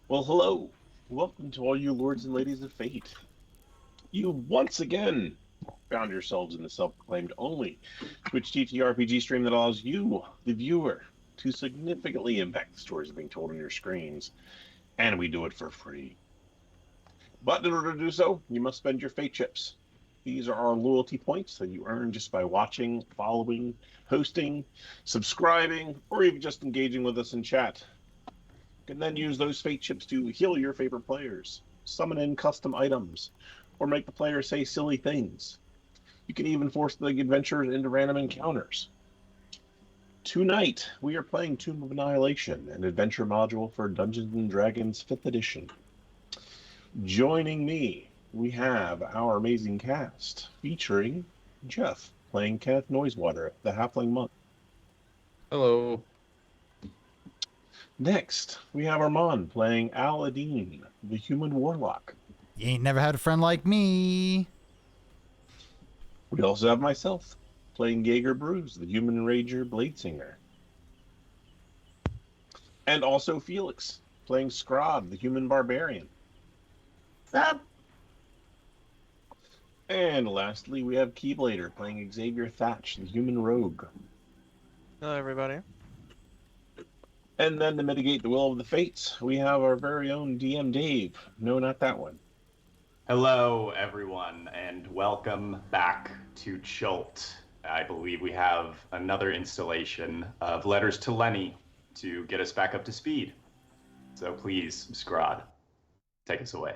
Well, hello. Welcome to all you lords and ladies of fate. You once again found yourselves in the self-proclaimed only Twitch TTRPG stream that allows you, the viewer, to significantly impact the stories being told on your screens. And we do it for free. But in order to do so, you must spend your fate chips. These are our loyalty points that you earn just by watching, following, hosting, subscribing, or even just engaging with us in chat. You can then use those fate chips to heal your favorite players, summon in custom items, or make the player say silly things. You can even force the adventurers into random encounters. Tonight, we are playing Tomb of Annihilation, an adventure module for Dungeons & Dragons 5th edition. Joining me, we have our amazing cast, featuring Jeff, playing Kenneth Noisewater, the Halfling Monk. Hello. Next, we have Armand, playing Aladdin, the Human Warlock. You ain't never had a friend like me. We also have myself, playing Jaeger Bruce, the Human Rager Bladesinger. And also Felix, playing Scrod, the Human Barbarian. What's up? And lastly, we have Keyblader, playing Xavier Thatch, the Human Rogue. Hello, everybody. And then to mitigate the will of the fates, we have our very own DM Dave. No, not that one. Hello, everyone, and welcome back to Chult. I believe we have another installation of Letters to Lenny to get us back up to speed. So please, Scrod, take us away.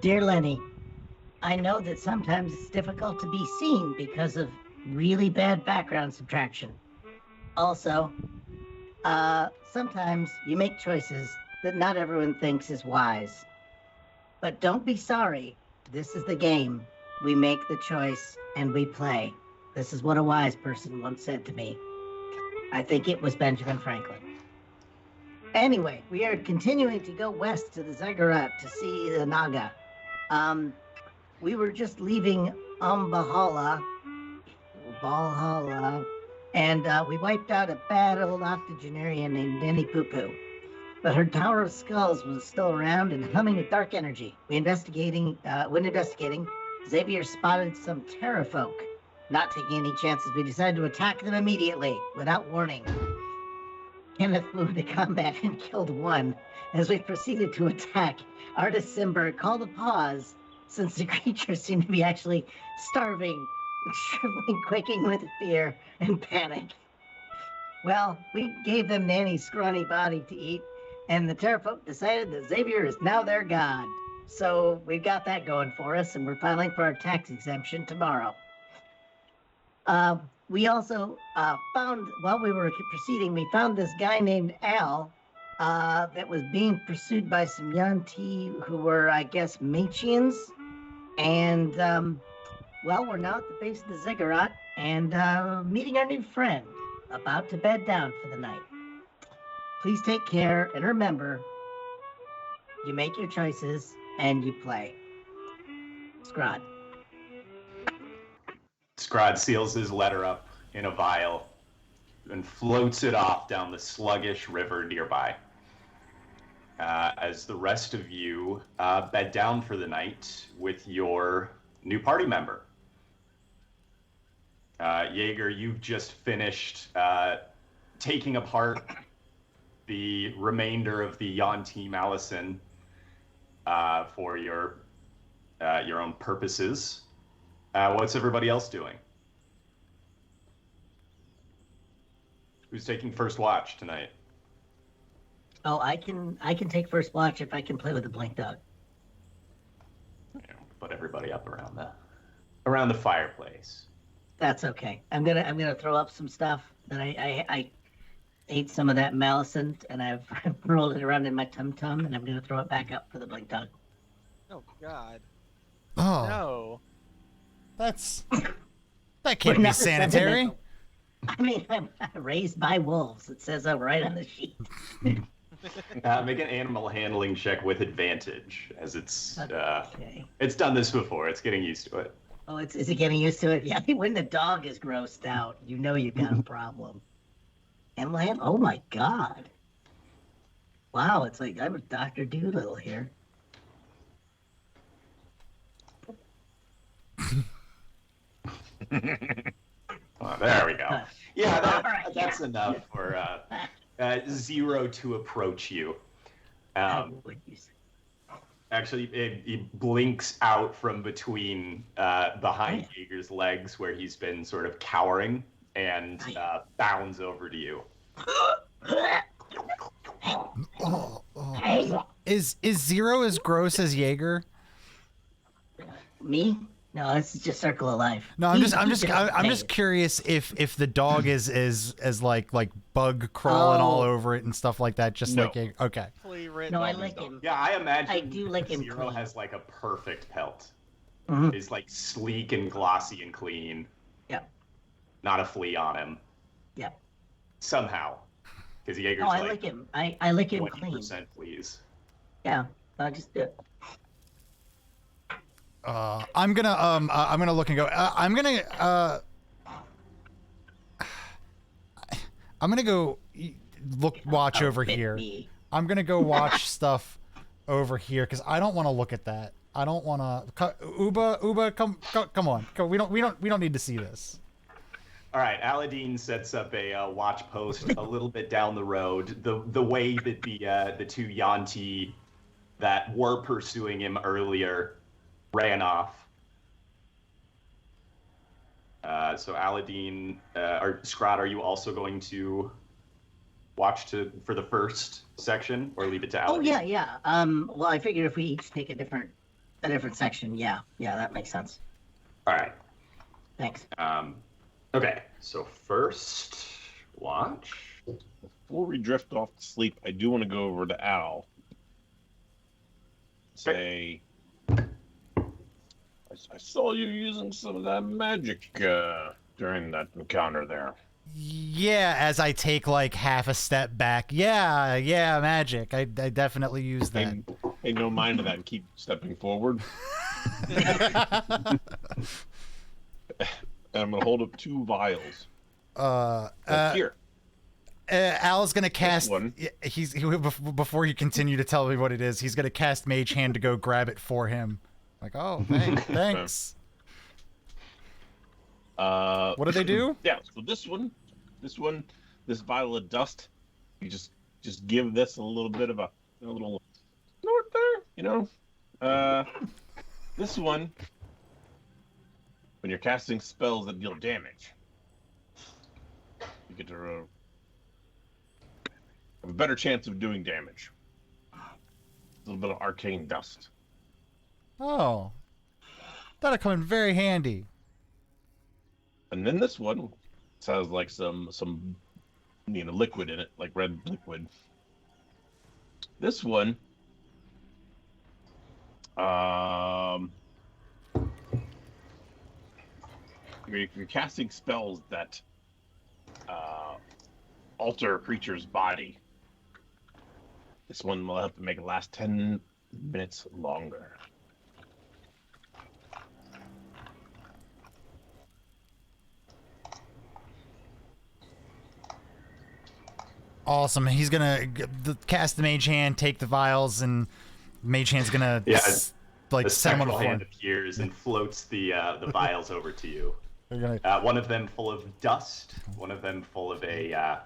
Dear Lenny, I know that sometimes it's difficult to be seen because of really bad background subtraction. Also, sometimes you make choices that not everyone thinks is wise. But don't be sorry. This is the game. We make the choice and we play. This is what a wise person once said to me. I think it was Benjamin Franklin. Anyway, we are continuing to go west to the Ziggurat to see the Naga. We were just leaving Valhalla, and we wiped out a bad old octogenarian named Denny Poo Poo. But her Tower of Skulls was still around and humming with dark energy. When investigating, Xavier spotted some terrafolk. Not taking any chances, we decided to attack them immediately, without warning. Kenneth flew into combat and killed one. As we proceeded to attack, Artist Simber called a pause, since the creatures seemed to be actually starving, shriveling, quaking with fear and panic. Well, we gave them Nanny's scrawny body to eat, and the terrafolk decided that Xavier is now their god. So we've got that going for us, and we're filing for our tax exemption tomorrow. We also found, while we were proceeding, we found this guy named Al that was being pursued by some Yuan-Ti who were, I guess, Machians. And, well, we're now at the base of the Ziggurat and meeting our new friend, about to bed down for the night. Please take care, and remember, you make your choices and you play. Scrod. Scrod seals his letter up in a vial and floats it off down the sluggish river nearby. As the rest of you bed down for the night with your new party member. Jaeger, you've just finished taking apart the remainder of the Yuan-Ti Malison for your own purposes. What's everybody else doing? Who's taking first watch tonight? Oh, I can take first watch if I can play with the blink dog. Put everybody up around the fireplace. That's okay. I'm gonna throw up some stuff that I ate some of that Malicent and I've rolled it around in my tum-tum, and I'm gonna throw it back up for the blink dog. Oh, God. Oh, No. that can't be sanitary. I mean, I'm raised by wolves. It says so right on the sheet. Make an animal handling check with advantage, as it's Okay. it's done this before. It's getting used to it. Oh, is it getting used to it? Yeah, when the dog is grossed out, you know you've got a problem. Animal hand? Oh my God. Wow, it's like I'm a Dr. Doolittle here. Oh, there we go. Yeah, Alright, that's yeah. enough for Zero to approach you. I would use Actually, he blinks out from between behind Oh, Jaeger's legs where he's been sort of cowering and bounds over to you. Oh, oh. Is Zero as gross as Jaeger? Me? No, this is just Circle of Life. No, I'm He's just curious if the dog is like bug crawling all Oh. over it and stuff like that, just No. like Jaeger. Okay. Fully written. No, I on like this him. Yeah, I imagine I do like him Zero clean. has like a perfect pelt. Mhm. He's like sleek and glossy and clean. Yep. Not a flea on him. Yep. Somehow. Because Jaeger's No, I like like him. I like him clean. 20% fleas. Yeah. I just I'm gonna look and go. I'm gonna go watch over outfit here. me. I'm gonna go watch stuff over here because I don't want to look at that. I don't want to. Uba, come on. We don't need to see this. All right, Aladdin sets up a watch post a little bit down the road. The way that the two Yanti that were pursuing him earlier ran off. So Aladdin or Scrod, are you also going to watch for the first section, or leave it to Aladdin? Oh yeah. Well, I figured if we each take a different section, yeah, that makes sense. All right. Thanks. Okay. So first watch. Before we drift off to sleep, I do want to go over to Al. Say, I saw you using some of that magic during that encounter there. Yeah, as I take like half a step back. Yeah, magic. I definitely use that. Pay no mind to that and keep stepping forward. And I'm gonna hold up 2 vials. Here. Al's gonna cast. one. Before you continue to tell me what it is, he's gonna cast Mage Hand to go grab it for him. Like, oh, thanks. What do they do? Yeah. So this vial of dust, you just give this a little bit of a little snort there, you know. This one, when you're casting spells that deal damage, you get to have a better chance of doing damage. A little bit of arcane dust. Oh, that'll come in very handy. And then this one has like some liquid in it, like red liquid. This one, you're casting spells that alter a creature's body. This one will have to make it last 10 minutes longer. Awesome. He's gonna cast the Mage Hand, take the vials, and Mage Hand's gonna Yeah, like The set him on the spectral floor. hand appears and floats the vials over to you. They're gonna. One of them full of dust, one of them full of a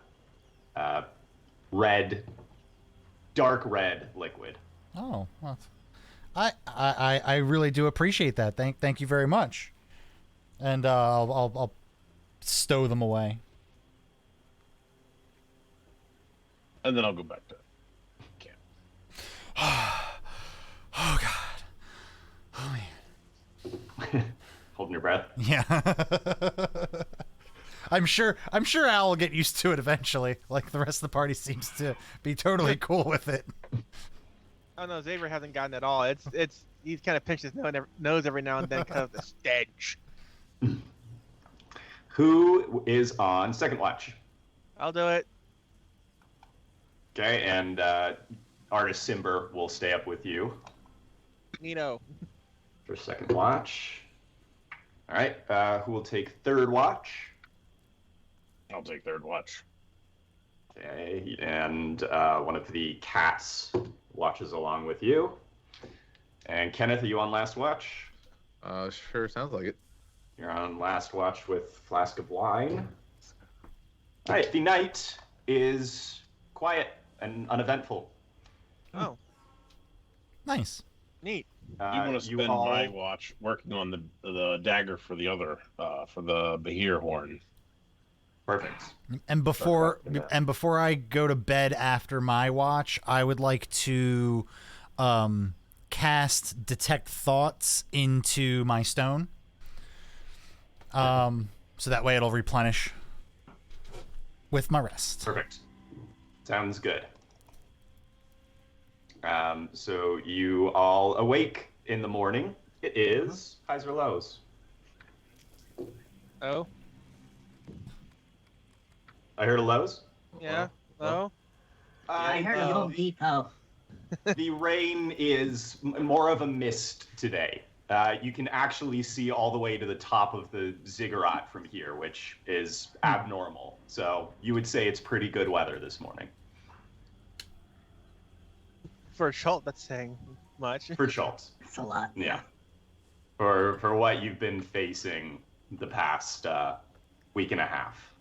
dark red liquid. Oh, well, I really do appreciate that. Thank you very much. And I'll stow them away. And then I'll go back to camp. Oh God. Oh man. Holding your breath. Yeah. I'm sure Al will get used to it eventually. Like the rest of the party seems to be totally cool with it. Oh no, Xavier hasn't gotten it all. It's he's kind of pinched his nose every now and then because of the stench. Who is on second watch? I'll do it. Okay, and Artist Simber will stay up with you Nino. for second watch. All right, who will take third watch? I'll take third watch. Okay, and one of the cats watches along with you. And Kenneth, are you on last watch? Sure sounds like it. You're on last watch with Flask of Wine. All right, the night is quiet and uneventful. Oh, Nice. neat. You want to you spend all- my watch working on the dagger for the other for the Bahir horn. Perfect. And before Perfect, yeah. and before I go to bed after my watch, I would like to cast detect thoughts into my stone. So that way it'll replenish with my rest. Perfect. Sounds good. So you all awake in the morning. It is highs or lows. Oh, I heard a lows. yeah. Well, Oh, I heard the- Home Depot. The rain is more of a mist today. You can actually see all the way to the top of the ziggurat from here, which is abnormal. So you would say it's pretty good weather this morning for Schultz, that's saying much. for Schultz. That's a lot. Yeah. For what you've been facing the past week and a half.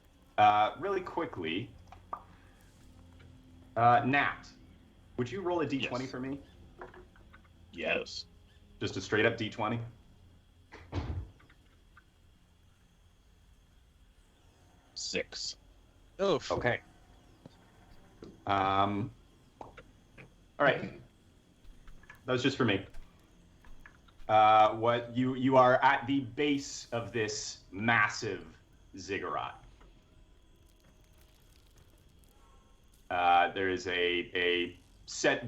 Really quickly, Nat, would you roll a d20 Yes. for me? Yes. Just a straight up d20? Six. Oof. Okay. All right. That was just for me. What you are at the base of this massive ziggurat. There is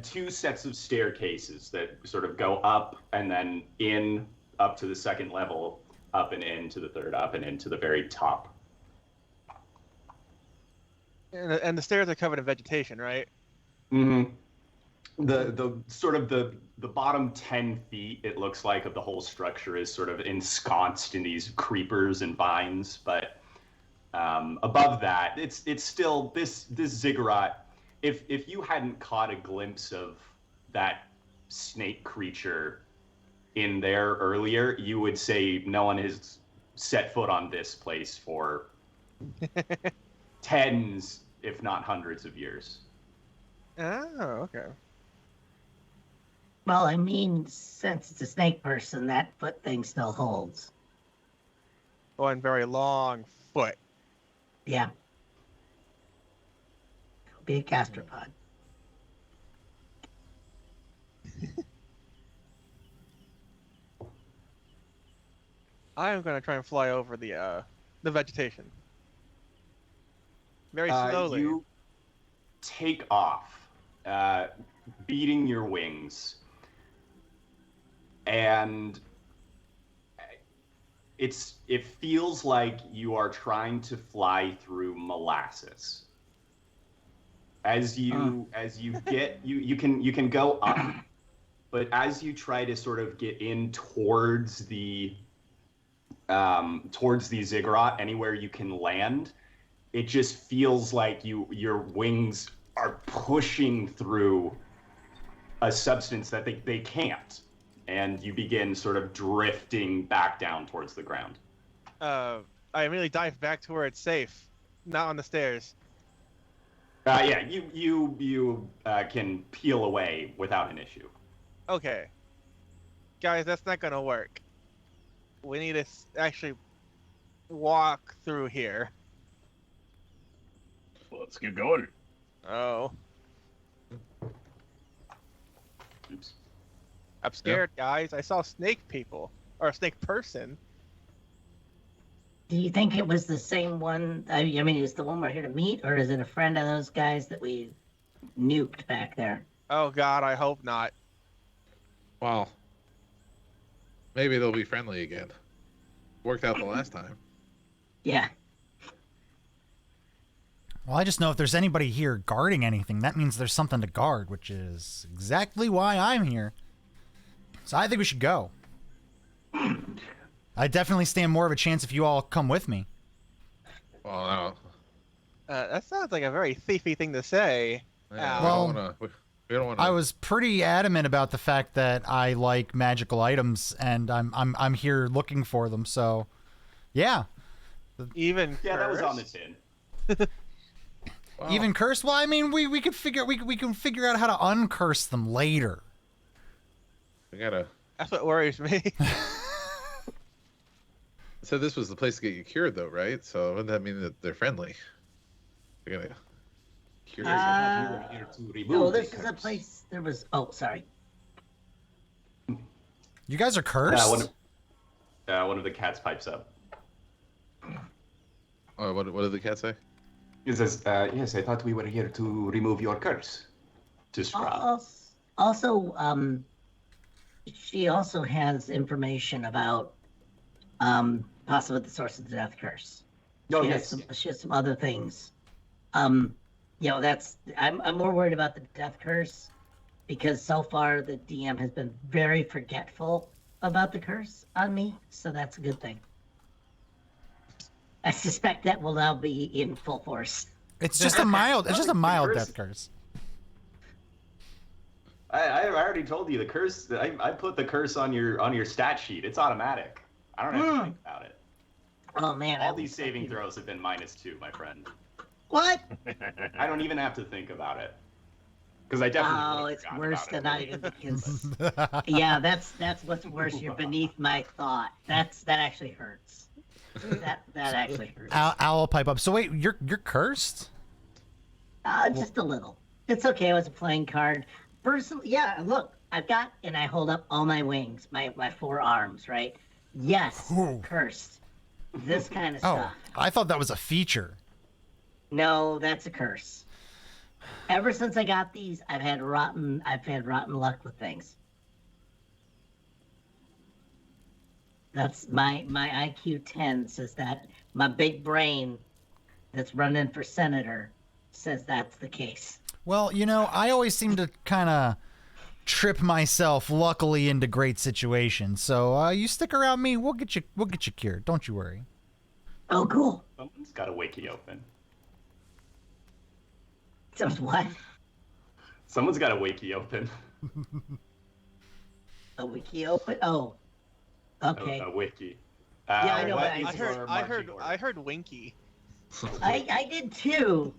two sets of staircases that sort of go up and then in up to the second level, up and into the third, up and into the very top. And the stairs are covered in vegetation, right? Mm-hmm. The sort of the bottom 10 feet, it looks like, of the whole structure is sort of ensconced in these creepers and vines, but above that, it's still this ziggurat. If you hadn't caught a glimpse of that snake creature in there earlier, you would say no one has set foot on this place for tens, if not hundreds of years. Oh, okay. Well, I mean, since it's a snake person, that foot thing still holds. One very long foot. Yeah. Could be a gastropod. I am gonna try and fly over the vegetation. Very slowly. You take off, beating your wings, and it feels like you are trying to fly through molasses. As you get you can go up, but as you try to sort of get in towards the ziggurat, anywhere you can land, it just feels like your wings are pushing through a substance that they can't, and you begin sort of drifting back down towards the ground. I immediately dive back to where it's safe, not on the stairs. Yeah, you can peel away without an issue. Okay, guys, that's not gonna work. We need to actually walk through here. Let's get going. Oh, Oops. I'm scared, guys. I saw snake people or a snake person. Do you think it was the same one? I mean, is the one we're here to meet, or is it a friend of those guys that we nuked back there? Oh God, I hope not. Well, maybe they'll be friendly again. Worked out the last time. Yeah. Well, I just know if there's anybody here guarding anything, that means there's something to guard, which is exactly why I'm here. So I think we should go. I definitely stand more of a chance if you all come with me. Well, no. That sounds like a very thiefy thing to say. Yeah, Well, we don't want to. I was pretty adamant about the fact that I like magical items, and I'm here looking for them. So, yeah, Even Yeah, that was on the tin. Wow. even cursed. Well, I mean, we can figure out how to uncurse them later. We gotta. that's what worries me. So this was the place to get you cured, though, right? So wouldn't that mean that they're friendly? We're gonna cure you. Here to remove No, the this is a curse. place. There was. Oh, sorry. You guys are cursed. One of the cats pipes up. Oh, what did the cat say? He says, yes, I thought we were here to remove your curse. To Scrub. Also, she also has information about possibly the source of the death curse. Oh, She has yes. some, she has some other things. That's I'm more worried about the death curse because so far the DM has been very forgetful about the curse on me, so that's a good thing. I suspect that will now be in full force. It's just a mild. It's just a mild Curse. death curse. I already told you the curse. I put the curse on your stat sheet. It's automatic. I don't have to think about it. Oh man! All these saving throws have been -2, my friend. What? I don't even have to think about it. Because I definitely. Oh, would've it's forgotten worse about than it. I even because. Yeah, that's what's worse. You're beneath my thought. That actually hurts. That actually hurts. Owl pipe up. So wait, you're cursed? Just a little. It's okay. It was a playing card. Personally, yeah. Look, I've got, and I hold up all my wings, my 4 arms, right? Yes, Ooh. cursed. This kind of Oh, stuff. I thought that was a feature. No, that's a curse. Ever since I got these, I've had rotten luck with things. That's my IQ 10 says that. My big brain that's running for senator says that's the case. Well, I always seem to kind of trip myself, luckily, into great situations. So you stick around me, we'll get you cured. Don't you worry. Oh, cool. Someone's got a wiki open. So what? Someone's got a wiki open. A wiki open? Oh, okay. A wiki. Yeah, I know, what but is I heard, your I marching heard, order? I heard Winky. I did too,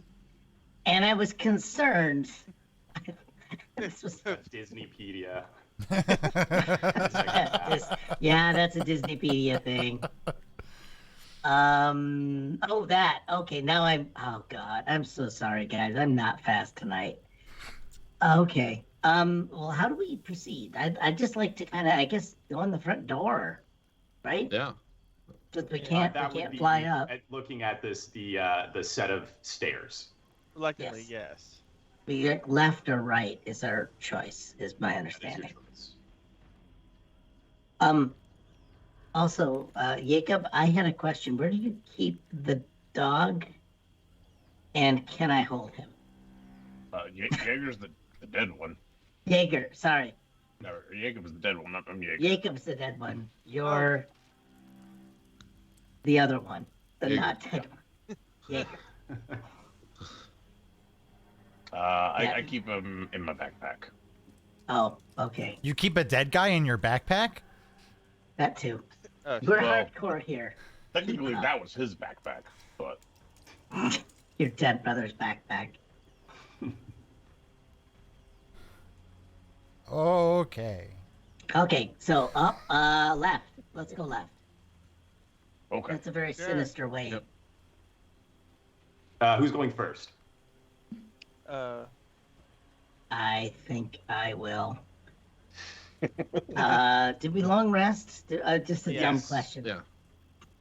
and I was concerned. This was Disneypedia. yeah, that's a Disneypedia thing. Okay, now oh God, I'm so sorry, guys. I'm not fast tonight. Okay. Well, how do we proceed? I'd just like to kind of, I guess, go in the front door, right? Yeah. Just we can't fly up. Looking at this, the set of stairs. Reluctantly, Yes. yes. We get left or right is our choice, is my understanding. Also, Jacob, I had a question. Where do you keep the dog? And can I hold him? Jaeger's the dead one. Jaeger, sorry. No, Jaeger was the dead one. I'm Jaeger. Jacob's the dead one. You're the other one. The Jaeger. not dead one. Jaeger. I keep him in my backpack. Oh, okay. You keep a dead guy in your backpack? That too. Oh, We're Well- hardcore here. Technically, that was his backpack, but Your dead brother's backpack. Okay. Okay, so up, left. Let's go left. okay. That's a very Sure. sinister way. Yep. Who's going first? I think I will. Did we long rest? Just a dumb Yes. question. Yeah.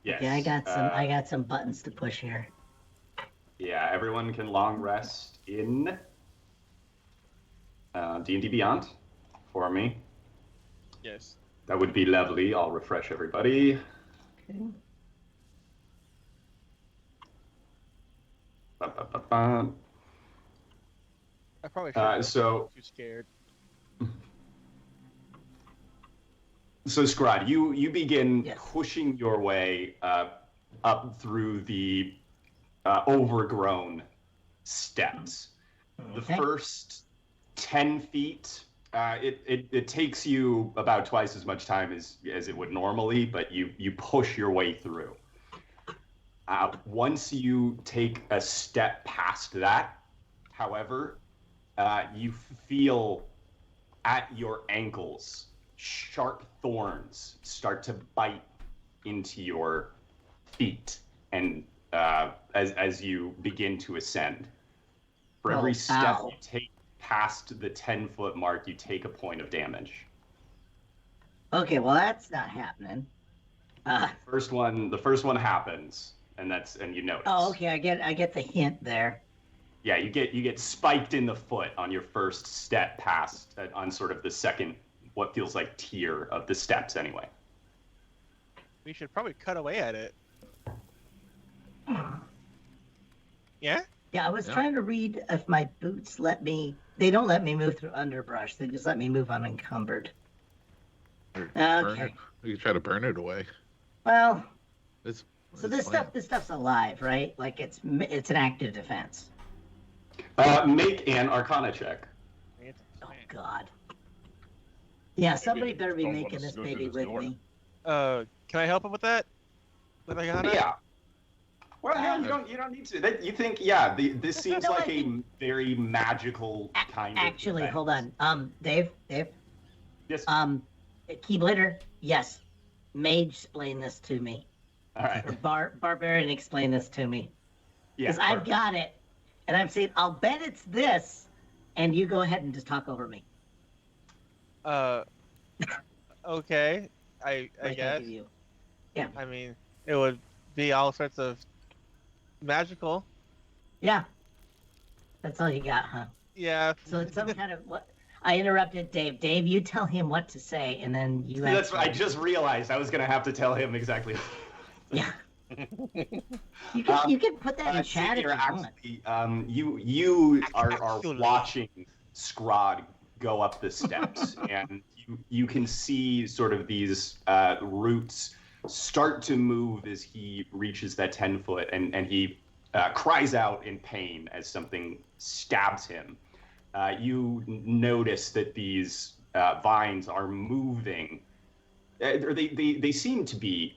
Yes. Yeah, I got some buttons to push here. Yeah, everyone can long rest in D&D Beyond for me. yes. That would be lovely. I'll refresh everybody. Okay. Ba-ba-ba-ba. I probably should. So, Too scared. Scrod, you begin Yes. pushing your way up through the overgrown steps. The Okay. first 10 feet, it takes you about twice as much time as it would normally, but you push your way through. Once you take a step past that, however, you feel at your ankles sharp thorns start to bite into your feet, and as you begin to ascend. For every step ow. you take past the 10-foot mark, you take a point of damage. Okay, well that's not happening. The first one happens, and you notice. Oh, okay, I get the hint there. Yeah, you get spiked in the foot on your first step past on sort of the second, what feels like tier of the steps anyway. We should probably cut away at it. Yeah? Yeah, I was Yeah. trying to read if my boots let me. They don't let me move through underbrush. They just let me move unencumbered. Or burn Okay. it. We could try to burn it away. Well, It's, so it's this stuff's alive, right? Like it's an active defense. Make an Arcana check. Oh God. Yeah, somebody Maybe better be don't want making us this to go baby through this with door. me. Can I help him with that? With Arcana? Yeah. Well, no, you don't need to. You think, yeah, this seems No, I like a think- very magical kind of Actually, defense. hold on. Dave, Yes. Keyblitter, yes. Mage, explain this to me. All right. Or Barbarian, explain this to me. Yeah. Because I've got it, and I'm saying I'll bet it's this, and you go ahead and just talk over me. Okay. I Like guess. do you. I mean, it would be all sorts of magical. Yeah. That's all you got, huh? Yeah. So it's some kind of what? I interrupted Dave. Dave, you tell him what to say, and then you. That's answer. I just realized I was gonna have to tell him exactly. Yeah. You can put that in chat if You're you want. actually, you are Actually. watching Scrod go up the steps, and you can see sort of these roots start to move as he reaches that 10-foot, and he cries out in pain as something stabs him. You notice that these vines are moving. Or they seem to be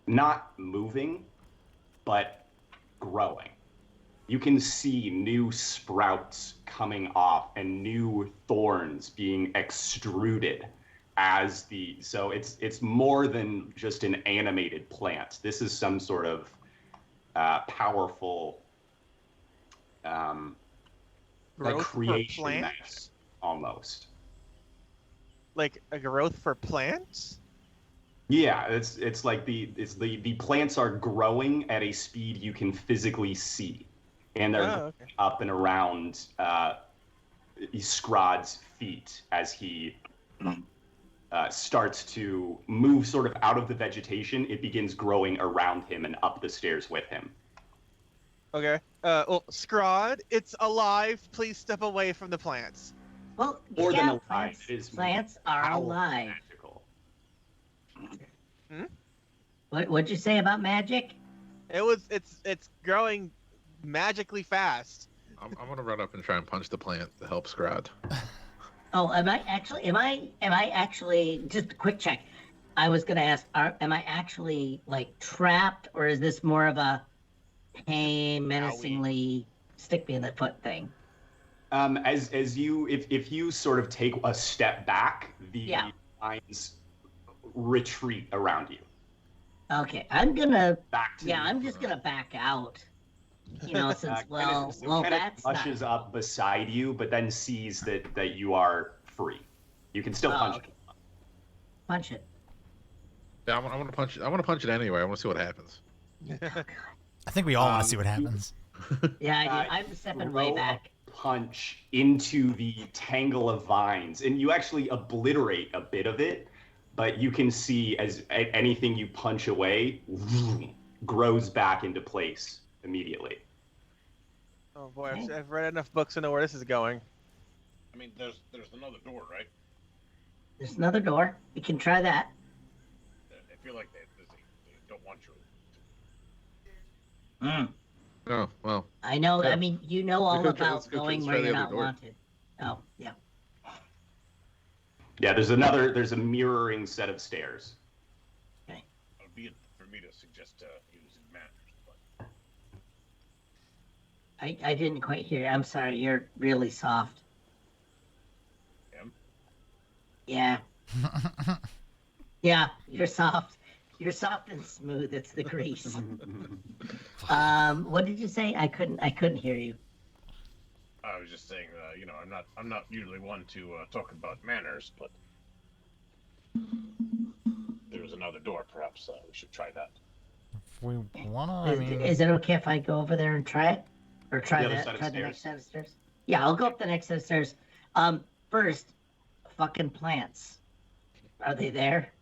not moving, but growing. You can see new sprouts coming off and new thorns being extruded so it's more than just an animated plant. This is some sort of powerful Growth for creation plants? method, almost. Like a growth for plants? Yeah, it's like the plants are growing at a speed you can physically see, and they're Okay. up and around Scrod's feet as he starts to move sort of out of the vegetation. It begins growing around him and up the stairs with him. Okay. Well, Scrod, it's alive. Please step away from the plants. Well, More than yeah, alive, plants, it is plants are powerful, alive. magical. What'd you say about magic? It's growing magically fast. I'm gonna run up and try and punch the plant to help Scrod. Oh, am I actually? Just a quick check. I was gonna ask, am I actually like trapped, or is this more of a, hey, menacingly stick me in the foot thing? As you, if you sort of take a step back, the vines retreat around you. Okay, I'm gonna. Back to Yeah, the- I'm just gonna back out. You know, since kind of that's not. pushes up beside you, but then sees that you are free. You can still punch. Okay. Punch it. Yeah, I want to punch. I want to punch it anyway. I want to see what happens. I think we all want to see what happens. Yeah, I do. I'm stepping way throw back. a punch into the tangle of vines, and you actually obliterate a bit of it, but you can see as anything you punch away grows back into place immediately. Oh boy, I've read enough books to know where this is going. I mean, there's another door, right? There's another door. We can try that. I feel like they don't want you. Oh, well. I know. Yeah. I mean, you know all Let's about go going try where the you're other not door. wanted. Oh, yeah. Yeah, there's a mirroring set of stairs. It would be for me to suggest using manners, but I didn't quite hear. I'm sorry. You're really soft. Am? Yeah. Yeah, you're soft. You're soft and smooth. It's the grease. What did you say? I couldn't hear you. I was just saying, I'm not usually one to talk about manners, but there's another door. Perhaps we should try that. If we wanna, I mean, Is it okay if I go over there and try it, or try The other set of the stairs. next set of stairs? Yeah, I'll go up the next set of stairs. First, fucking plants. Are they there?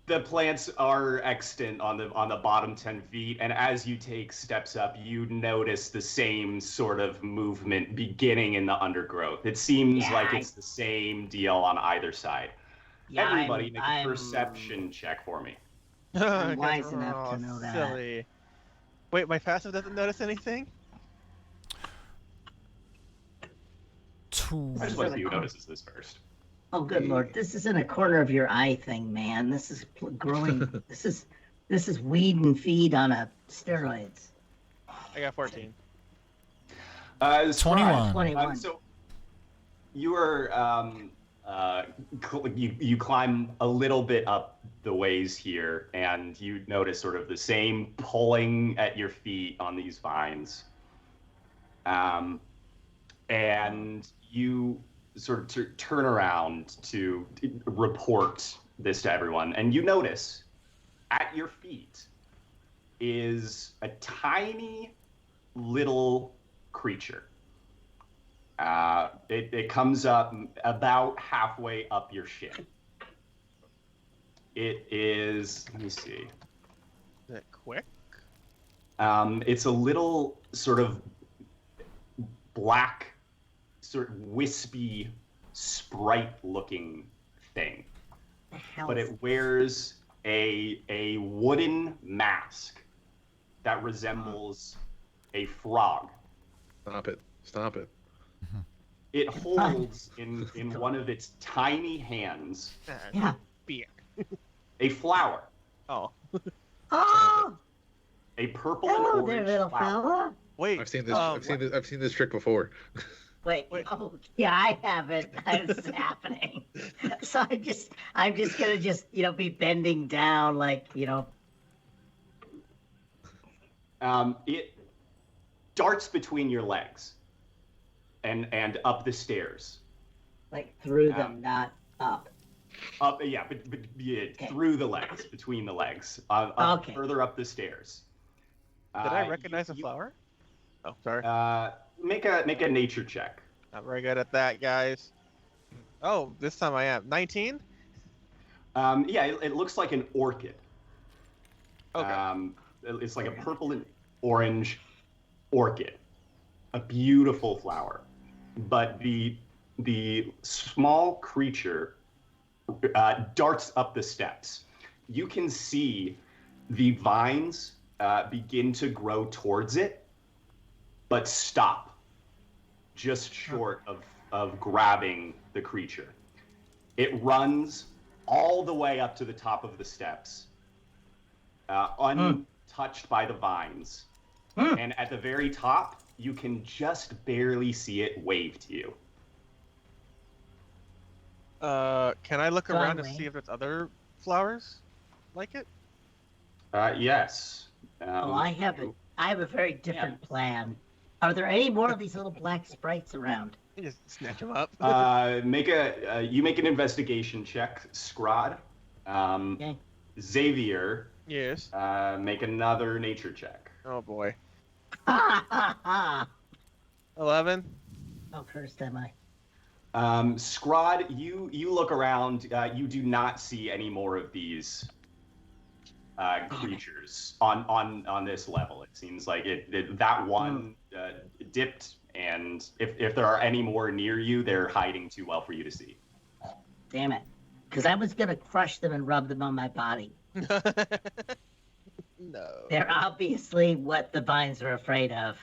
The plants are extant on the bottom 10 feet, and as you take steps up, you notice the same sort of movement beginning in the undergrowth. It seems Yeah, like it's the same deal on either side. Yeah, Everybody make a I'm perception check for me. I'm Guys wise are enough to all know that. silly. Wait, my passive doesn't notice anything? two. I just want to see who notices this first. Oh, good lord! This isn't a corner of your eye thing, man. This is growing. this is weed and feed on a steroids. I got 14. Scribe, 21. So you are you climb a little bit up the ways here, and you notice sort of the same pulling at your feet on these vines, and you sort of turn around to report this to everyone, and you notice at your feet is a tiny little creature. It comes up about halfway up your shin. It is, let me see. Is it quick? It's a little sort of black, sort of wispy, sprite-looking thing. The hell But is it wears a wooden mask that resembles a frog. Stop it. It holds in one of its tiny hands Yeah. Beer. a flower, Oh. Oh, a purple and hello orange there, little flower. fella. Wait. I've seen this. um, I've seen this trick before. Wait. Wait. Oh, yeah, I haven't. It's happening. So I'm just gonna be bending down, like, It darts between your legs and up the stairs. like through them, not up. Up, yeah, but yeah, Okay. through the legs, between the legs, up, Okay. further up the stairs. Did I recognize the flower? Oh, sorry. Make a nature check. Not very good at that, guys. Oh, this time I am. 19? Yeah, it looks like an orchid. Okay. It's like a purple and orange orchid, a beautiful flower. But the small creature darts up the steps. You can see the vines begin to grow towards it, but stop just short of grabbing the creature. It runs all the way up to the top of the steps, untouched by the vines. And at the very top, you can just barely see it wave to you. Can I look around to Wayne. see if there's other flowers like it? Yes. I have a very different plan. Are there any more of these little black sprites around? You just snatch them up. You make an investigation check, Scrod. Okay. Xavier, Yes. make another nature check. Oh boy. Oh, 11. cursed am I? Scrod, you look around. You do not see any more of these creatures on this level. It seems like that one dipped, and if there are any more near you, they're hiding too well for you to see. Damn it. Because I was going to crush them and rub them on my body. No. They're obviously what the vines are afraid of.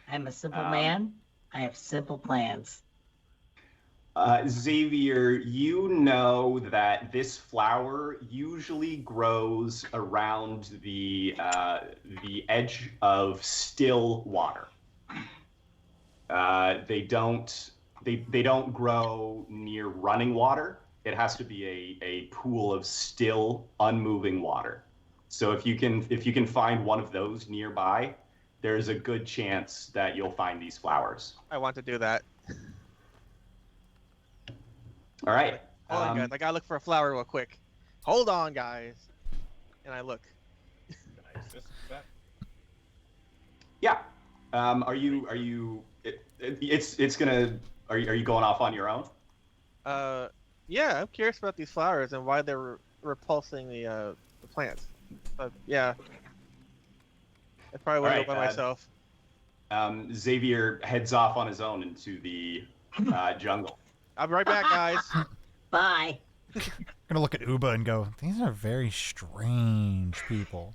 I'm a simple man. I have simple plans. Xavier, you know that this flower usually grows around the edge of still water. They don't grow near running water. It has to be a pool of still, unmoving water. So if you can find one of those nearby, there's a good chance that you'll find these flowers. I want to do that. All right. Hold on, guys. I gotta look for a flower real quick. Hold on, guys. And I look. Can I assist with that? Yeah. Are you? It's gonna. Are you going off on your own? Yeah, I'm curious about these flowers and why they're repulsing the plants. Yeah. I probably wouldn't go by myself. Xavier heads off on his own into the jungle. I'll be right back, guys. Bye. I'm gonna look at Uba and go, these are very strange people.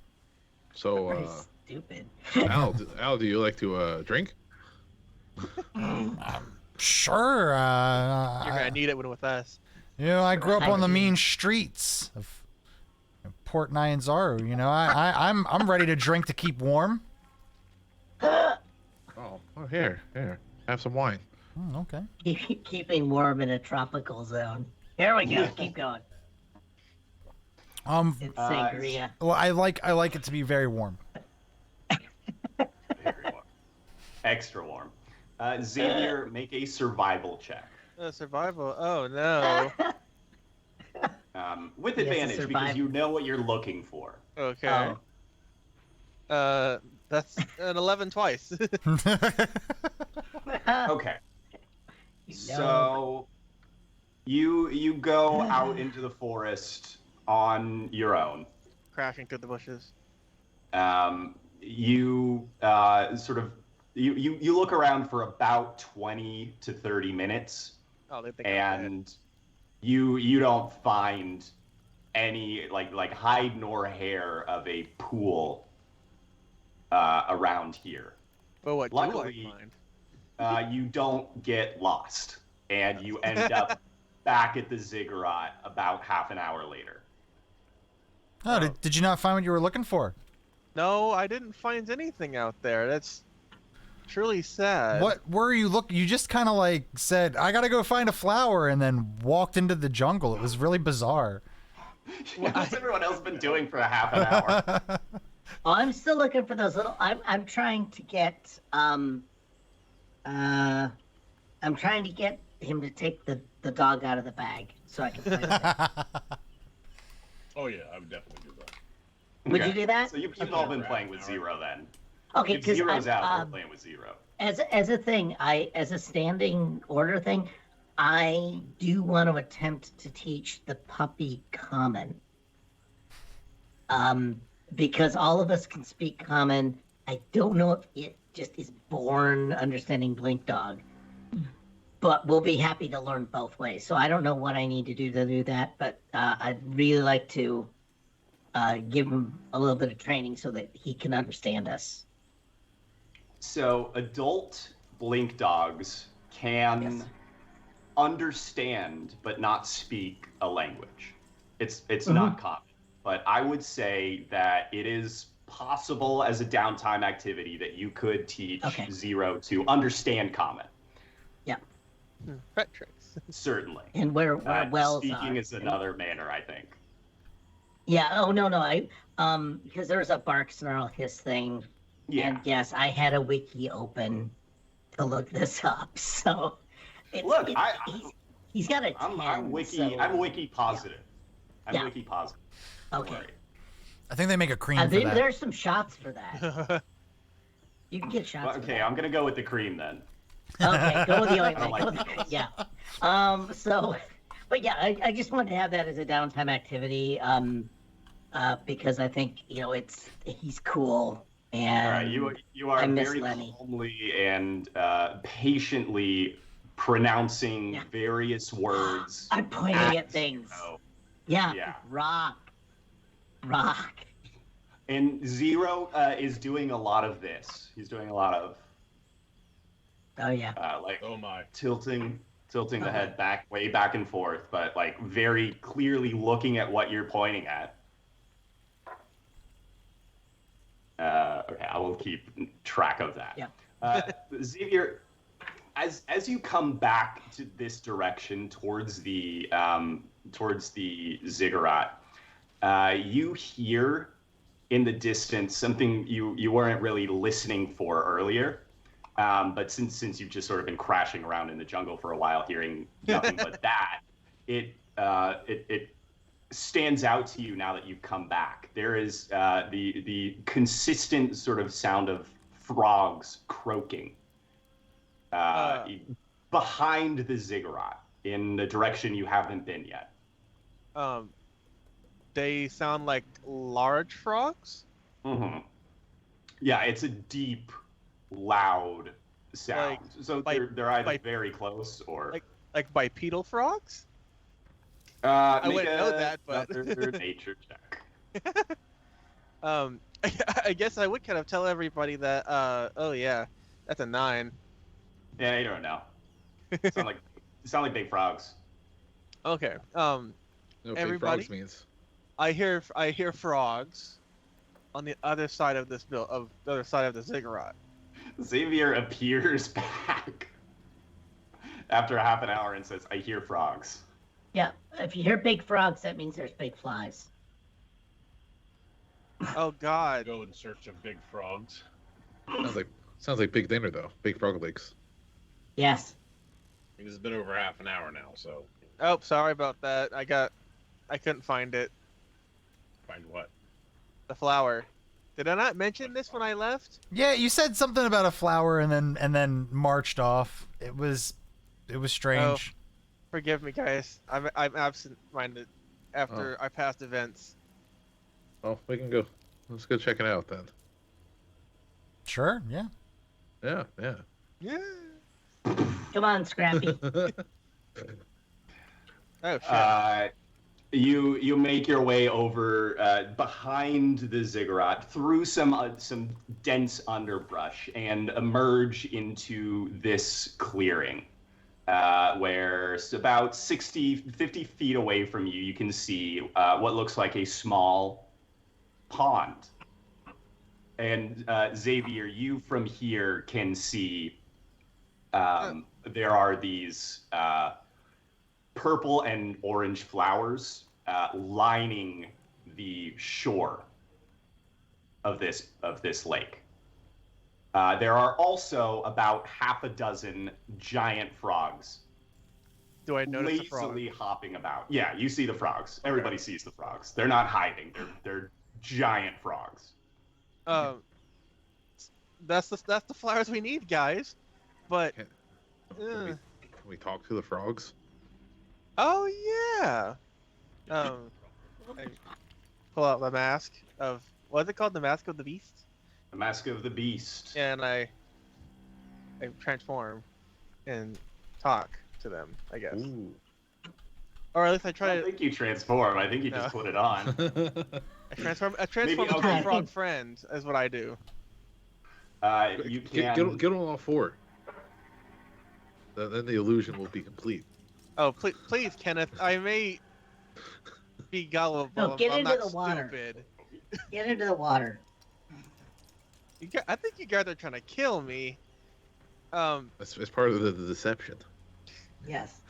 So, Very stupid. Al, do you like to drink? Sure. You're gonna need it with us. You know, I grew up on the mean streets of Port Nyanzaru. You know, I'm ready to drink to keep warm. Oh, here, have some wine. Okay. Keeping warm in a tropical zone. Here we go. Keep going. It's sangria. Well, I like it to be very warm. Very warm. Extra warm. Xavier, make a survival check. Survival. Oh no. With Yes, advantage survive. because you know what you're looking for. Okay. That's an 11 twice. Okay. You know. So you go out into the forest on your own. Crashing through the bushes. You sort of you look around for about 20 to 30 minutes, Oh, they think I'm dead. and you don't find any like hide nor hair of a pool around here. But what Luckily- do I find? You don't get lost, and you end up back at the ziggurat about half an hour later. Oh, did you not find what you were looking for? No, I didn't find anything out there. That's truly sad. What were you looking? You just kind of like said, "I gotta go find a flower," and then walked into the jungle. It was really bizarre. What's everyone else been doing for a half an hour? Oh, I'm still looking for those little. I'm trying to get I'm trying to get him to take the dog out of the bag so I can play with it. Oh yeah, I would definitely do that. Would Okay. you do that? So you've all been playing with Zero then. Okay, If because Zero's out, we're playing with Zero. as a thing, as a standing order thing, I do want to attempt to teach the puppy common. Because all of us can speak common. I don't know if it just is born understanding Blink Dog, but we'll be happy to learn both ways. So I don't know what I need to do that, but I'd really like to give him a little bit of training so that he can understand us. So adult Blink dogs can Yes. understand but not speak a language. It's Mm-hmm. not common, but I would say that it is possible as a downtime activity that you could teach Okay. Zero to understand common. Pet tricks. Certainly. And where wells speaking are. is another manner, I think. Yeah. Oh no. I because there's a bark snarl hiss thing, Yeah. and yes, I had a wiki open to look this up. So Look, he's got a 10. I'm wiki. So, I'm wiki positive. I'm Yeah. wiki positive. Don't Okay. worry. I think they make a cream for that. There's some shots for that. You can get shots. Well, for okay, that. I'm gonna go with the cream then. Okay, go with the I ointment. don't like Go with the, yeah. So, but yeah, I just wanted to have that as a downtime activity. Because I think he's cool and All right, you are I miss very Lenny. calmly and patiently pronouncing Yeah. various words. I'm pointing at things. Zero. Yeah, Yeah. rock, Rock. And Zero is doing a lot of this. He's doing a lot of Oh yeah. like Oh my. tilting the head way back and forth, but like very clearly looking at what you're pointing at. Okay, I will keep track of that. Yeah. Xavier, as you come back to this direction towards the ziggurat, you hear in the distance something you weren't really listening for earlier. But since you've just sort of been crashing around in the jungle for a while, hearing nothing but that, it stands out to you now that you've come back. There is the consistent sort of sound of frogs croaking behind the ziggurat in the direction you haven't been yet. They sound like large frogs. Mm-hmm. Yeah, it's a deep, loud sound. Like, so they're either very close or like bipedal frogs. I wouldn't know that, but nature check. I guess I would kind of tell everybody that. Oh yeah, that's a 9. Yeah, you don't know. sound like big frogs. Okay. No, big Everybody? frogs means. I hear frogs on the other side of this the other side of the ziggurat. Xavier appears back after half an hour and says, "I hear frogs." Yeah. If you hear big frogs, that means there's big flies. Oh God. Go in search of big frogs. Sounds like big dinner though. Big frog legs. Yes. I mean, it's been over half an hour now, so Oh, sorry about that. I couldn't find it. find what? The flower. Did I not mention this when I left? Yeah, you said something about a flower and then marched off. It was strange. Forgive me, guys. I'm absent-minded after our past events. Oh, we can go. Let's go check it out then. Sure, yeah. Yeah. Yeah. Come on, Scrappy. Oh shit. You make your way over behind the ziggurat through some dense underbrush and emerge into this clearing where it's about 50 feet away from you can see what looks like a small pond. And Xavier, you from here can see there are these purple and orange flowers lining the shore of this lake. There are also about half a dozen giant frogs. Do I notice the frog? Lazily hopping about. Yeah, you see the frogs. Everybody sees the frogs. They're not hiding. They're giant frogs. That's the flowers we need, guys. But Can we talk to the frogs? oh yeah. I pull out the mask of what's it called? The mask of the beast. The Mask of the Beast. And I transform and talk to them, I guess. Ooh. Or at least I I try don't think you transform. I think you just put it on. I transform Maybe- into okay. a frog friend is what I do. You can. Get on all four. Then the illusion will be complete. Oh, please, Kenneth. I may be gullible. No, get I'm into not the water. stupid. Get into the water. I think you guys are trying to kill me. It's part of the deception. Yes.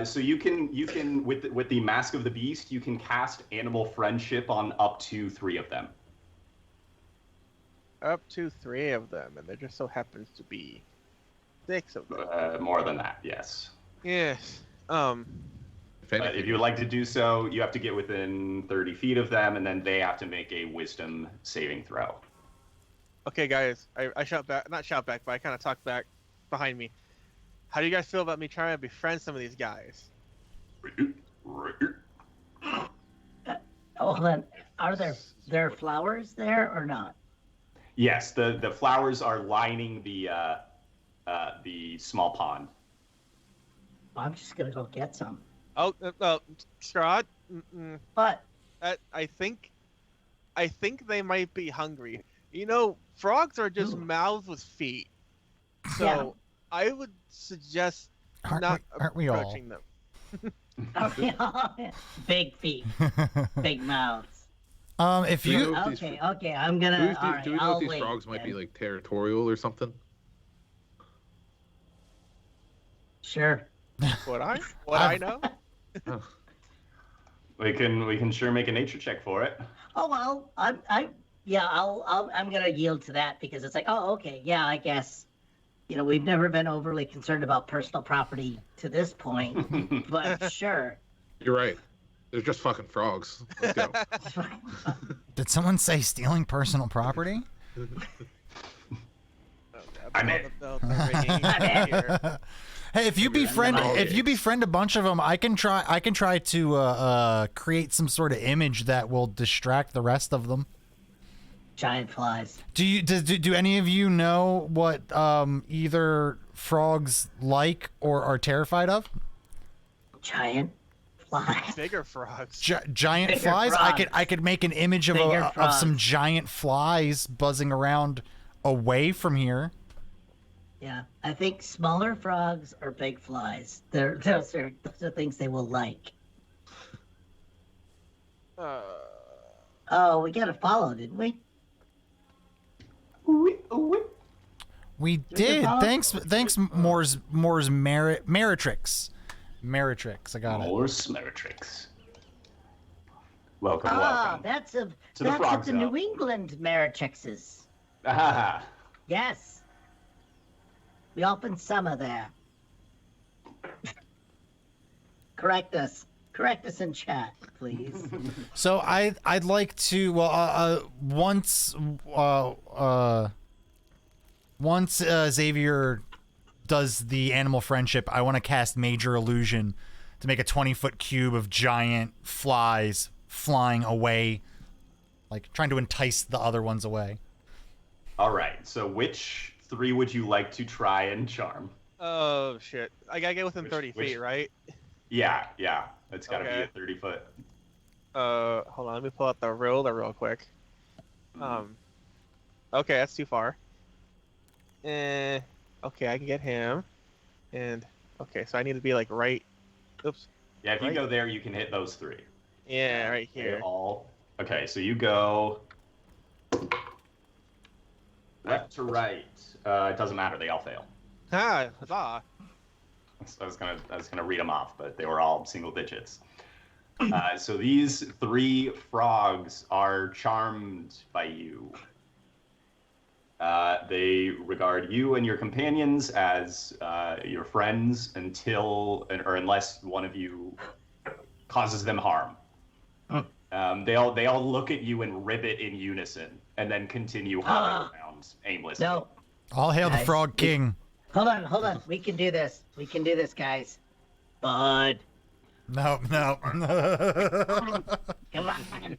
So you can with the Mask of the Beast, you can cast Animal Friendship on up to 3 of them. Up to 3 of them, and there just so happens to be 6 of them. More than that, yes. Yes. If you would like to do so, you have to get within 30 feet of them, and then they have to make a Wisdom saving throw. Okay, guys. I shout back, not shout back, but I kind of talk back behind me. How do you guys feel about me trying to befriend some of these guys? Oh, then are there flowers there or not? Yes, the flowers are lining the small pond. I'm just gonna go get some. Oh, Scrod. But I think I think they might be hungry. You know, frogs are just Ooh. mouths with feet. So Yeah. I would suggest not Aren't we all? approaching them. Big feet, big mouths. If Do you you know if these Okay, I'm gonna. All right, do we know I'll if these wait, frogs might be then. like territorial or something? Sure. Would I know? We can sure make a nature check for it. Oh well, I'm gonna yield to that because it's like, oh, okay, yeah, I guess. You know, we've never been overly concerned about personal property to this point, but sure. You're right. They're just fucking frogs. Let's go. did someone say stealing personal property? I'm in. Hey, if you befriend a bunch of them, I can try to create some sort of image that will distract the rest of them. Giant flies. Do any of you know what either frogs like or are terrified of? Giant flies. Bigger frogs. Giant Bigger flies. frogs. I could make an image of Bigger of some frogs. giant flies buzzing around away from here. Yeah, I think smaller frogs or big flies. Those are things they will like. Oh, we got to follow, didn't we? We did. follow? Thanks, Moore's Meritrix. Meritrix, I got it. Morse Meritrix. Welcome, Ah, welcome. that's the that's frog of the zone. New England Maritrixes. Ah, Yes. We open summer there. Correct us in chat, please. So I'd like to once Xavier does the animal friendship, I want to cast Major Illusion to make a 20-foot cube of giant flies flying away, like trying to entice the other ones away. all right. So which 3 would you like to try and charm? Oh shit! I gotta get within Which- 30 which- feet, right? Yeah. It's got to be Okay. a 30-foot. Hold on. Let me pull out the ruler real quick. Okay, that's too far. Okay, I can get him. And okay, so I need to be like right. Oops. Yeah, if you Right. go there, you can hit those 3. Yeah, right They here. all. Okay, so you go left to right. It doesn't matter. They all fail. Ha! Huzzah! I was gonna read them off, but they were all single digits. So these 3 frogs are charmed by you. They regard you and your companions as your friends unless one of you causes them harm. They all look at you and ribbit in unison, and then continue hopping around aimlessly. No. All hail the Guys, Frog King. Hold on. We can do this. Guys. Bud. No. Come on.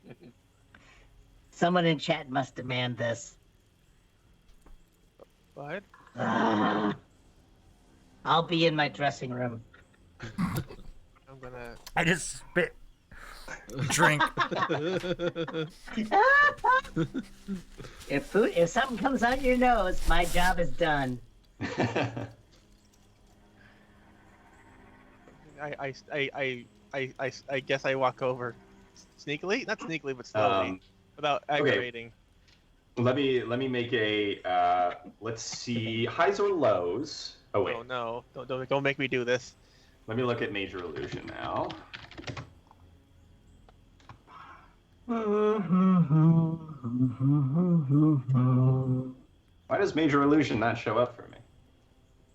Someone in chat must demand this. What? I'll be in my dressing room. I'm gonna. I just spit. Drink. If something comes out your nose, my job is done. I guess I walk over sneakily, not sneakily, but slowly, without aggravating. Let me make a let's see, highs or lows. Oh wait, Oh no! Don't make me do this. let me look at Major Illusion now. Why does Major Illusion not show up for me?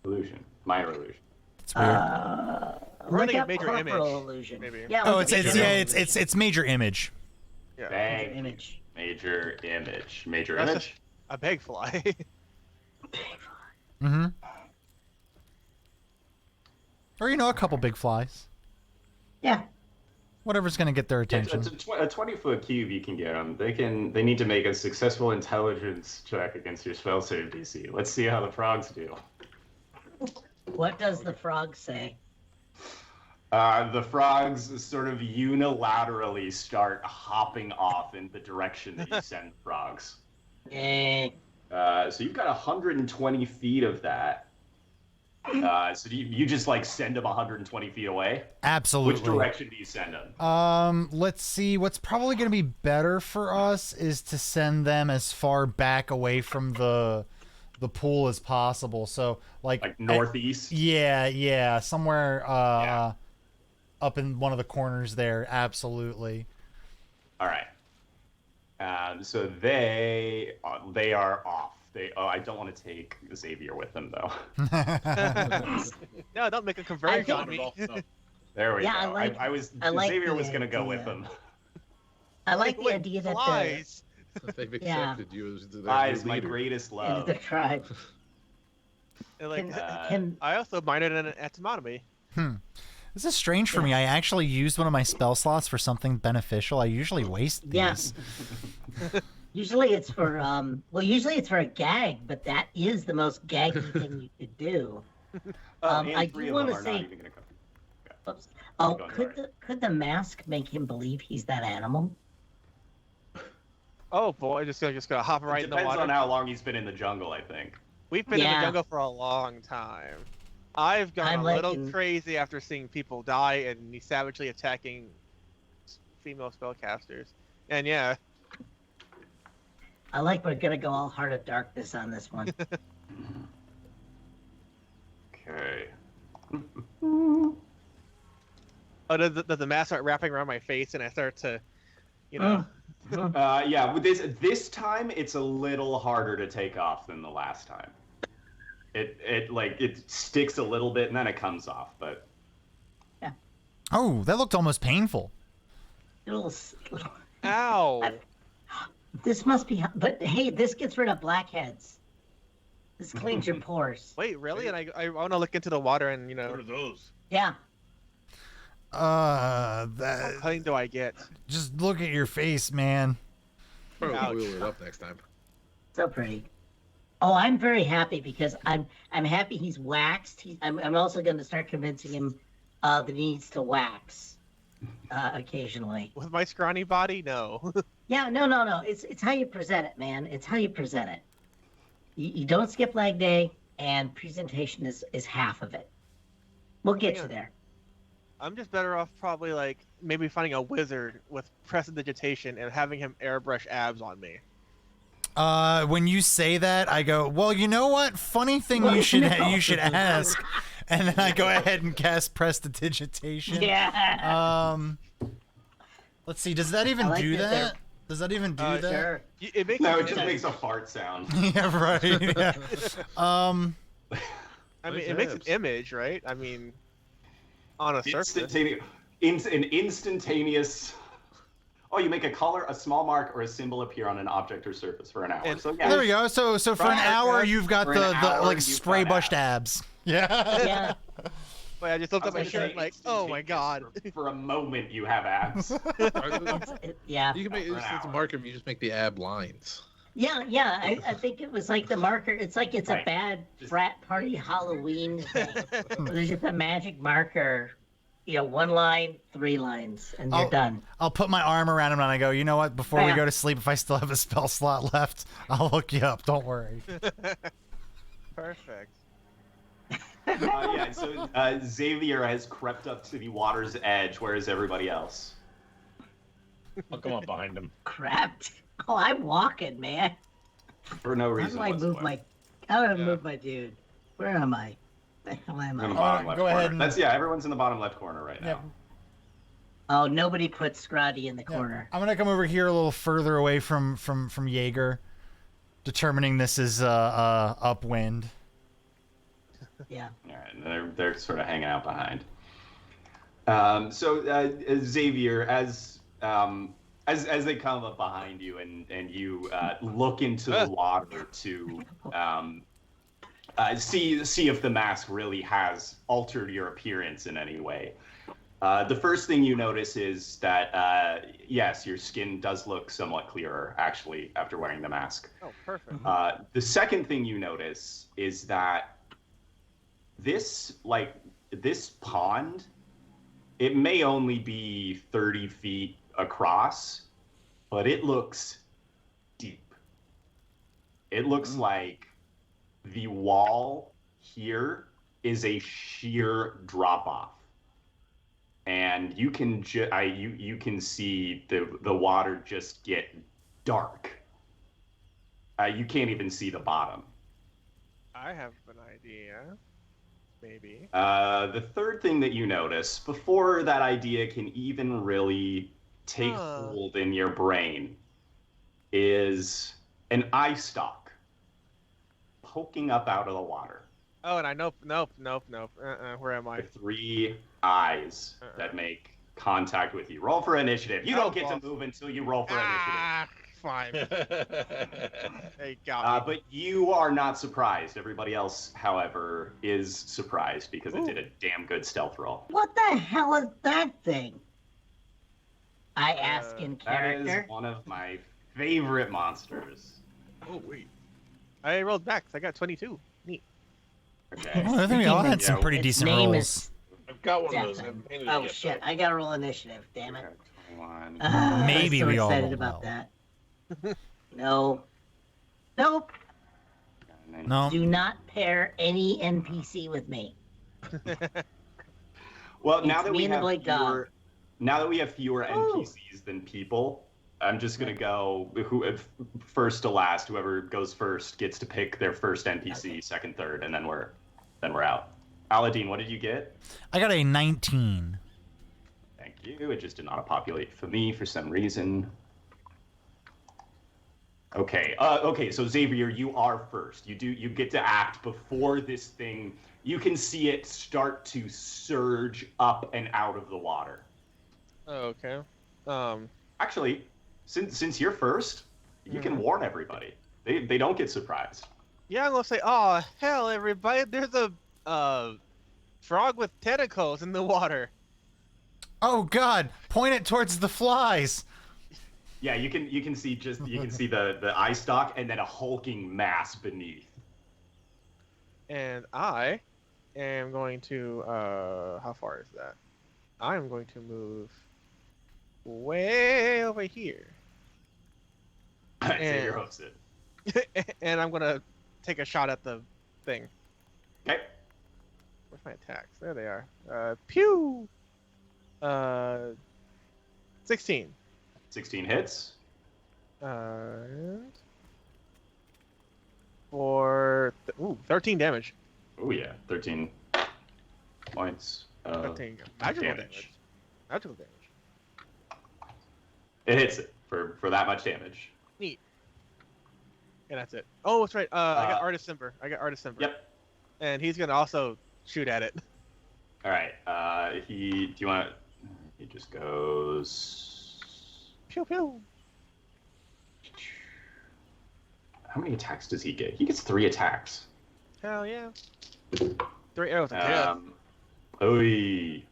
Illusion, minor illusion. It's weird. I'm Look running a up major corporal image. illusion. Maybe. Yeah, Oh, look it's at yeah, major it's major image. Yeah. Thank you. image. Major image. Major That's image. a big fly. Mm-hmm. Or a couple big flies. Yeah. Whatever's gonna get their Yeah, attention. a 20-foot cube, you can get them. They need to make a successful intelligence check against your spell save DC. Let's see how the frogs do. What does the frog say? The frogs sort of unilaterally start hopping off in the direction that you send frogs. Eh, So you've got 120 feet of that. So do you just like send them 120 feet away? Absolutely. Which direction do you send them? Let's see. What's probably going to be better for us is to send them as far back away from the pool as possible. So like northeast? Yeah, somewhere up in one of the corners there. Absolutely. All right. So they are off. I don't want to take Xavier with them though. No, don't make a converge on me. There we Yeah, go. I like Xavier the was gonna go with idea. them. I like the Wait, idea that flies. They've Yeah. accepted you as their Flies, new my leader. greatest the love. tribe And, like, can I also minded an etymology. This is strange for me. I actually used one of my spell slots for something beneficial. I usually waste these. Yeah. Usually it's for usually it's for a gag, but that is the most gaggy thing you could do. And I three do of them want to are not say, even gonna come. oops. Oh, Go on, could the mask make him believe he's that animal? Oh boy, just gonna hop right It in the depends water. on how long he's been in the jungle, I think. We've been in the Yeah. jungle for a long time. I've gone I'm a like little in- crazy after seeing people die and me savagely attacking female spellcasters. And yeah, I like we're gonna go all Heart of Darkness on this one. Okay. oh, does the mask start wrapping around my face and I start to, you know, Yeah, with this time it's a little harder to take off than the last time. It sticks a little bit and then it comes off, but Oh, that looked almost painful. little, ow! this must be, but hey, this gets rid of blackheads. This cleans your pores. Wait, really? And I want to look into the water and you What know, are those? Yeah. how That clean do I get? just look at your face, man. Probably Ouch. wheel it up next time. So pretty. Oh, I'm very happy because I'm happy he's waxed. I'm also going to start convincing him that he needs to wax occasionally. With my scrawny body, no. Yeah, no. It's how you present it, man. It's how you present it. You don't skip leg day, and presentation is half of it. We'll get you there. I'm just better off probably like maybe finding a wizard with prestidigitation and having him airbrush abs on me. When you say that, I go, well, you know what? Funny thing Well, you should no. you should ask, and then I go ahead and cast prestidigitation. Yeah. Let's see. Does that even I like do that that? they're- Does that even do that? Sure. It makes no, me it just image. makes a fart sound. Yeah, right. Yeah. I mean, Nice it makes an abs. image, right? I mean, on a surface. An instantaneous. Oh, you make a color, a small mark, or a symbol appear on an object or surface for an hour. And- So yeah, There we go. So for an Right, hour, yeah. you've got For the an hour, like you've spray got bushed abs. Yeah. Yeah. But I just looked I up my was gonna shirt say like, oh my god. For a moment, you have abs. Yeah. You can make For an it's a hour. marker if you just make the ab lines. Yeah. I think it was like the marker. It's like it's a Right. bad frat party Halloween thing. There's just a magic marker. You know, 1 line, 3 lines, and you're Oh. done. I'll put my arm around him and I go, you know what? Before we Yeah. go to sleep, if I still have a spell slot left, I'll hook you up. Don't worry. Perfect. Yeah, so Xavier has crept up to the water's edge. Where is everybody else? I'll come up behind him. Crap. Oh, I'm walking, man. For no How reason do I move whatsoever. my? How do I move my dude? Where am I? The hell am In the I? bottom left go ahead corner. and- That's everyone's in the bottom left corner right now. Yep. Oh, nobody put Scrotty in the Yeah. corner. I'm gonna come over here a little further away from Jaeger, determining this is upwind. Yeah. All right, and they're sort of hanging out behind. So Xavier, as they come up behind you and you look into the water to see if the mask really has altered your appearance in any way. The first thing you notice is that yes, your skin does look somewhat clearer actually after wearing the mask. Oh, perfect. The second thing you notice is that this pond It may only be 30 feet across, but it looks deep. It looks like the wall here is a sheer drop off, and you can you can see the water just get dark. You can't even see the bottom. I have an idea. Maybe. The third thing that you notice before that idea can even really take hold in your brain is an eye stalk poking up out of the water. Oh, and I nope. Where am I? With 3 eyes that make contact with you. Roll for initiative. You don't get to move until you roll for initiative. Fine. Hey, got me. But you are not surprised. Everybody else, however, is surprised because it did a damn good stealth roll. What the hell is that thing? I ask in character. That is one of my favorite monsters. Oh wait. I rolled back. So I got 22. Neat. Okay. Well, I think we all had some Yeah, pretty its decent name rolls. is I've got one of those. Stefan. I'm painted to Oh get shit! that. I gotta roll initiative. Damn it. 21. Maybe I'm so we all excited rolled about well. that. No. Nope. No. Do not pair any NPC with me. Well, It's now that me we and the have Blake fewer, dog. now that we have fewer Ooh. NPCs than people, I'm just gonna go first to last. Whoever goes first gets to pick their first NPC, Okay. second, third, and then we're out. Aladdin, what did you get? I got a 19. Thank you. It just did not populate for me for some reason. Okay. Okay. So Xavier, you are first. You get to act before this thing. You can see it start to surge up and out of the water. Oh, okay. Actually, since you're first, you can warn everybody. They don't get surprised. Yeah, I'm gonna say, oh hell, everybody! There's a frog with tentacles in the water. Oh God! Point it towards the flies. Yeah, you can see the eye stalk and then a hulking mass beneath. And I am going to how far is that? I'm going to move way over here. Xavier hooks it. And I'm gonna take a shot at the thing. Okay. Where's my attacks? There they are. Pew! 16. 16 hits. And for 13 damage. Oh yeah, 13 points of 13 magical damage. damage. Magical damage. It hits it for that much damage. Neat. And that's it. Oh, that's right. I got Artist Simper. Yep. And he's gonna also shoot at it. All right. He just goes. Pew pew. How many attacks does he get? He gets 3 attacks. Hell yeah. 3 arrows of death. Oy.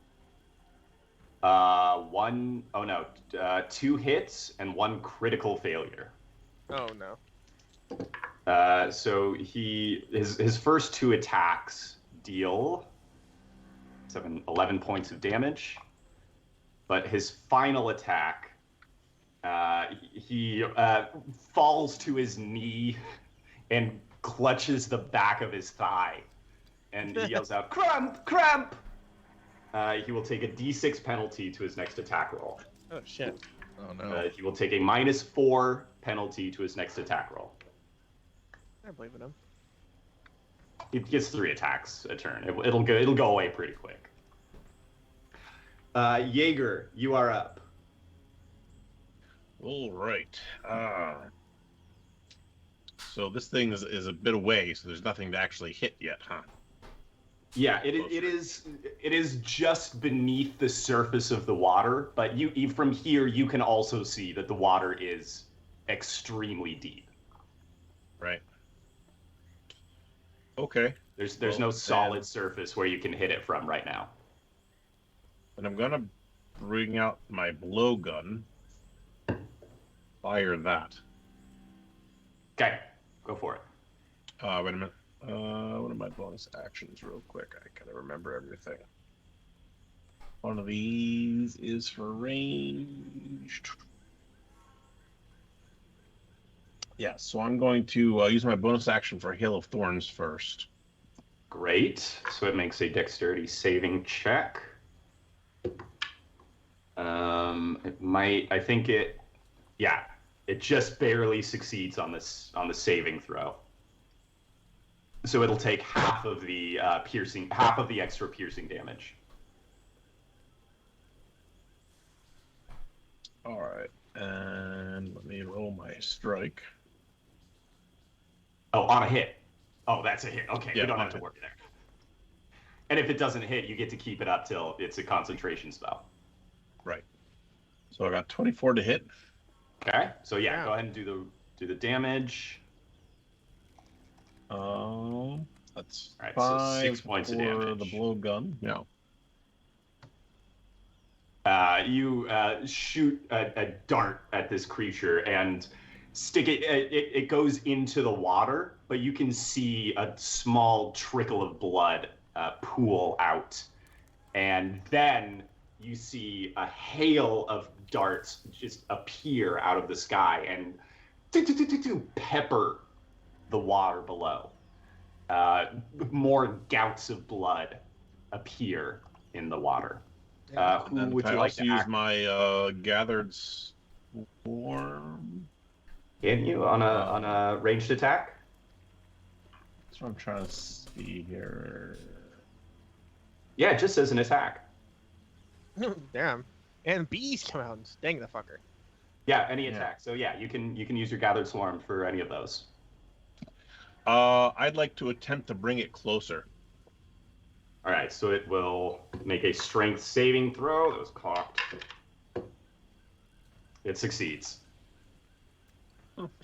2 hits and 1 critical failure. Oh no. So his first 2 attacks deal 11 points of damage, but his final attack, he falls to his knee and clutches the back of his thigh, and he yells out, "Cramp! Cramp!" He will take a D6 penalty to his next attack roll. Oh shit. Oh no. He will take a -4 penalty to his next attack roll. I believe in him. He gets 3 attacks a turn. It'll go away pretty quick. Jaeger, you are up. All right. So this thing is a bit away, so there's nothing to actually hit yet, huh? Yeah, it is just beneath the surface of the water, but you from here you can also see that the water is extremely deep. Right. Okay. There's no solid surface where you can hit it from right now. And I'm gonna bring out my blowgun. Fire that. Okay, go for it. Wait a minute. What are my bonus actions real quick? I gotta remember everything. One of these is for ranged. Yeah, so I'm going to use my bonus action for Hail of Thorns first. Great. So it makes a dexterity saving check. It might. I think it. Yeah, it just barely succeeds on this the saving throw. So it'll take half of the extra piercing damage. All right, and let me roll my strike. Oh, on a hit. Oh, that's a hit. Okay, Yeah, we don't on have a to worry there. And if it doesn't hit, you get to keep it up till it's a concentration spell. Right. So I got 24 to hit. Okay. So yeah, Yeah. go ahead and do the damage. That's All right, so 5 6 points of for damage. the blowgun. No. You shoot a dart at this creature and stick it. It goes into the water, but you can see a small trickle of blood pool out, and then you see a hail of darts just appear out of the sky and pepper the water below. More gouts of blood appear in the water. Who And would I you like also to use act? my gathered swarm. Can you on a ranged attack? That's what I'm trying to see here. Yeah, it just says an attack. Damn. And bees come out and sting the fucker. Yeah, any Yeah. attack. So yeah, you can use your gathered swarm for any of those. I'd like to attempt to bring it closer. All right, so it will make a strength saving throw. That was cocked. It succeeds.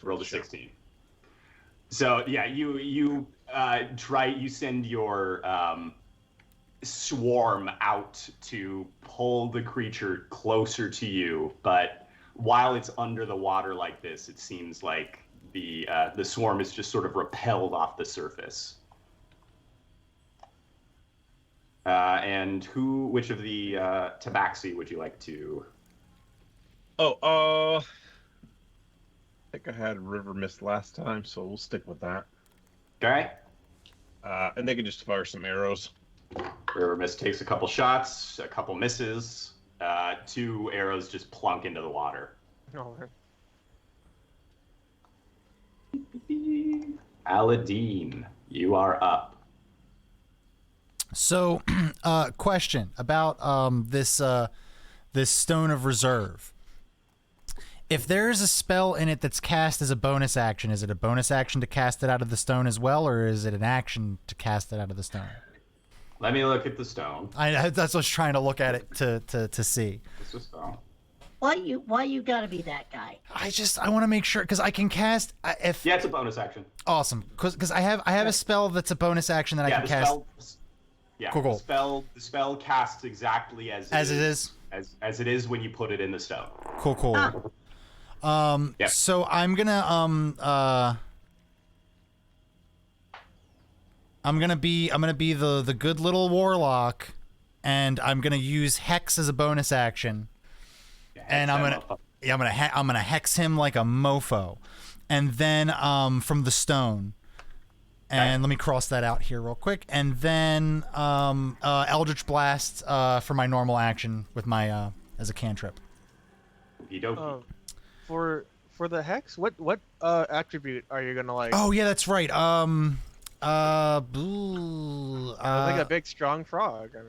Rolled a 16. So yeah, you send your swarm out to pull the creature closer to you, but while it's under the water like this, it seems like the swarm is just sort of repelled off the surface. And which of the tabaxi would you like to? I think I had River Mist last time, so we'll stick with that. Okay. And they can just fire some arrows. River Mist takes a couple shots, a couple misses. 2 arrows just plunk into the water. Oh, man. Aladdin, you are up. So, question about this Stone of Reserve. If there is a spell in it that's cast as a bonus action, is it a bonus action to cast it out of the stone as well, or is it an action to cast it out of the stone? Let me look at the stone. That's what I was trying to look at it to see. It's a stone. Why you gotta be that guy? I want to make sure because I can cast if Yeah, it's a bonus action. awesome because I have a spell that's a bonus action that I can the cast. spell. Cool. The spell casts exactly as It is. As it is when you put it in the stone. Cool. Yep. So I'm gonna be the good little warlock, and I'm gonna use Hex as a bonus action, and I'm gonna hex him like a mofo, and then from the stone, and let me cross that out here real quick, and then Eldritch Blast for my normal action with my as a cantrip. Okey-dokey. For the hex, what attribute are you gonna like? Oh yeah, that's right. It's like a big strong frog. I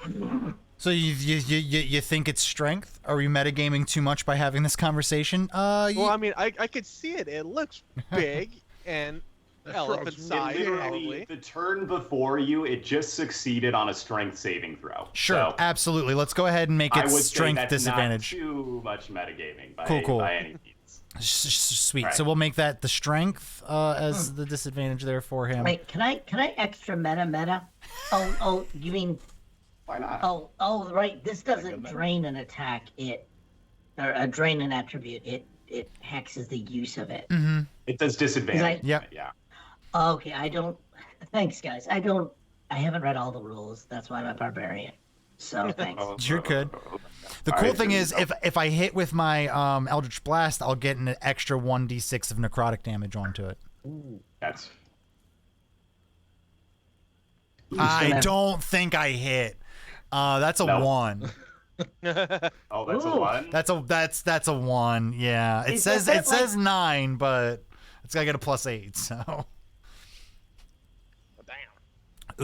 mean, So you think it's strength? Are we metagaming too much by having this conversation? well, I mean, I could see it. It looks big and elephant sized, Literally, probably. the turn before you, it just succeeded on a strength saving throw. sure, So absolutely. Let's go ahead and make I it would strength say that's disadvantage. Not too much metagaming by, Cool. by any means. Sweet. Right. So we'll make that the strength as the disadvantage there for him. Wait, can I extra meta? Oh, you mean? Why not? Oh, right. This doesn't drain an attack. Drain an attribute. It hexes the use of it. Mm-hmm. It does disadvantage. Yep. Yeah. Okay, I don't. Thanks, guys. I haven't read all the rules. That's why I'm a barbarian. So thanks. You're good. The cool thing is, if I hit with my Eldritch Blast, I'll get an extra 1d6 of necrotic damage onto it. That's I don't think I hit. That's a No. 1. oh, that's a Ooh. 1. That's a 1. Yeah. It Is says that it says 9, but it's gotta get a +8. So. Damn.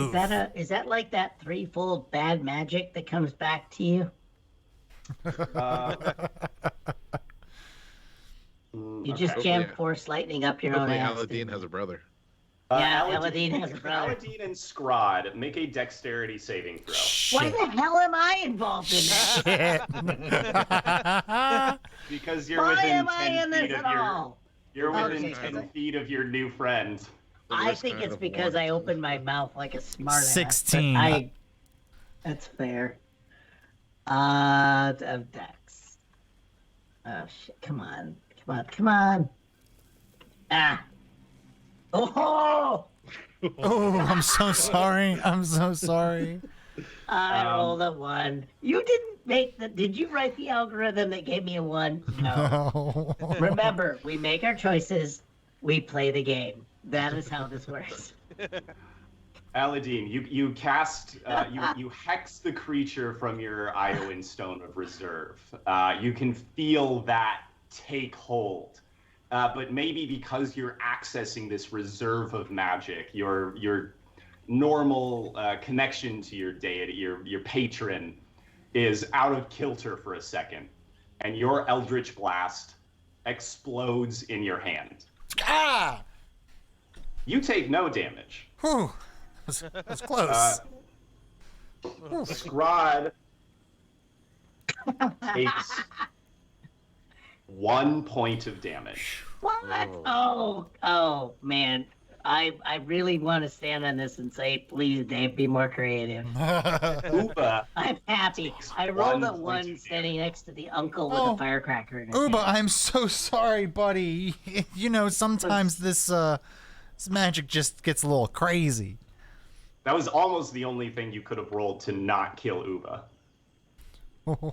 Oof. Is that like that threefold bad magic that comes back to you? You just okay. jam Yeah. force lightning up your own Hopefully ass. Aladdin didn't has you? a brother. Yeah, Aladdin has a brother. Aladdin and Scrod make a dexterity saving throw. Why Shit. the hell am I involved in that? Shit. Because you're Why within am I 10 in this feet of at your all? you're within Okay. 10 feet of your new friend. The I risk think kind it's of because one. I opened my mouth like a smart ass. 16. That's fair. Of Dex. Oh shit! Come on! Ah! Oh! Oh, I'm so sorry. I'm so sorry. I rolled a 1. You didn't make the. Did you write the algorithm that gave me a 1? No. No. Remember, we make our choices. We play the game. That is how this works. Aladdin, you cast you hex the creature from your Iowan Stone of Reserve. You can feel that take hold, but maybe because you're accessing this reserve of magic, your normal connection to your deity, your patron, is out of kilter for a second, and your Eldritch Blast explodes in your hand. Ah! You take no damage. Whew. That's close. Scrod takes 1 point of damage. What? Oh, man. I really want to stand on this and say, please, Dave, be more creative. Uba, I'm happy. I rolled a 1 standing next to the uncle with a firecracker in his Uba, hand. I'm so sorry, buddy. You know, sometimes this magic just gets a little crazy. that was almost the only thing you could have rolled to not kill Uba.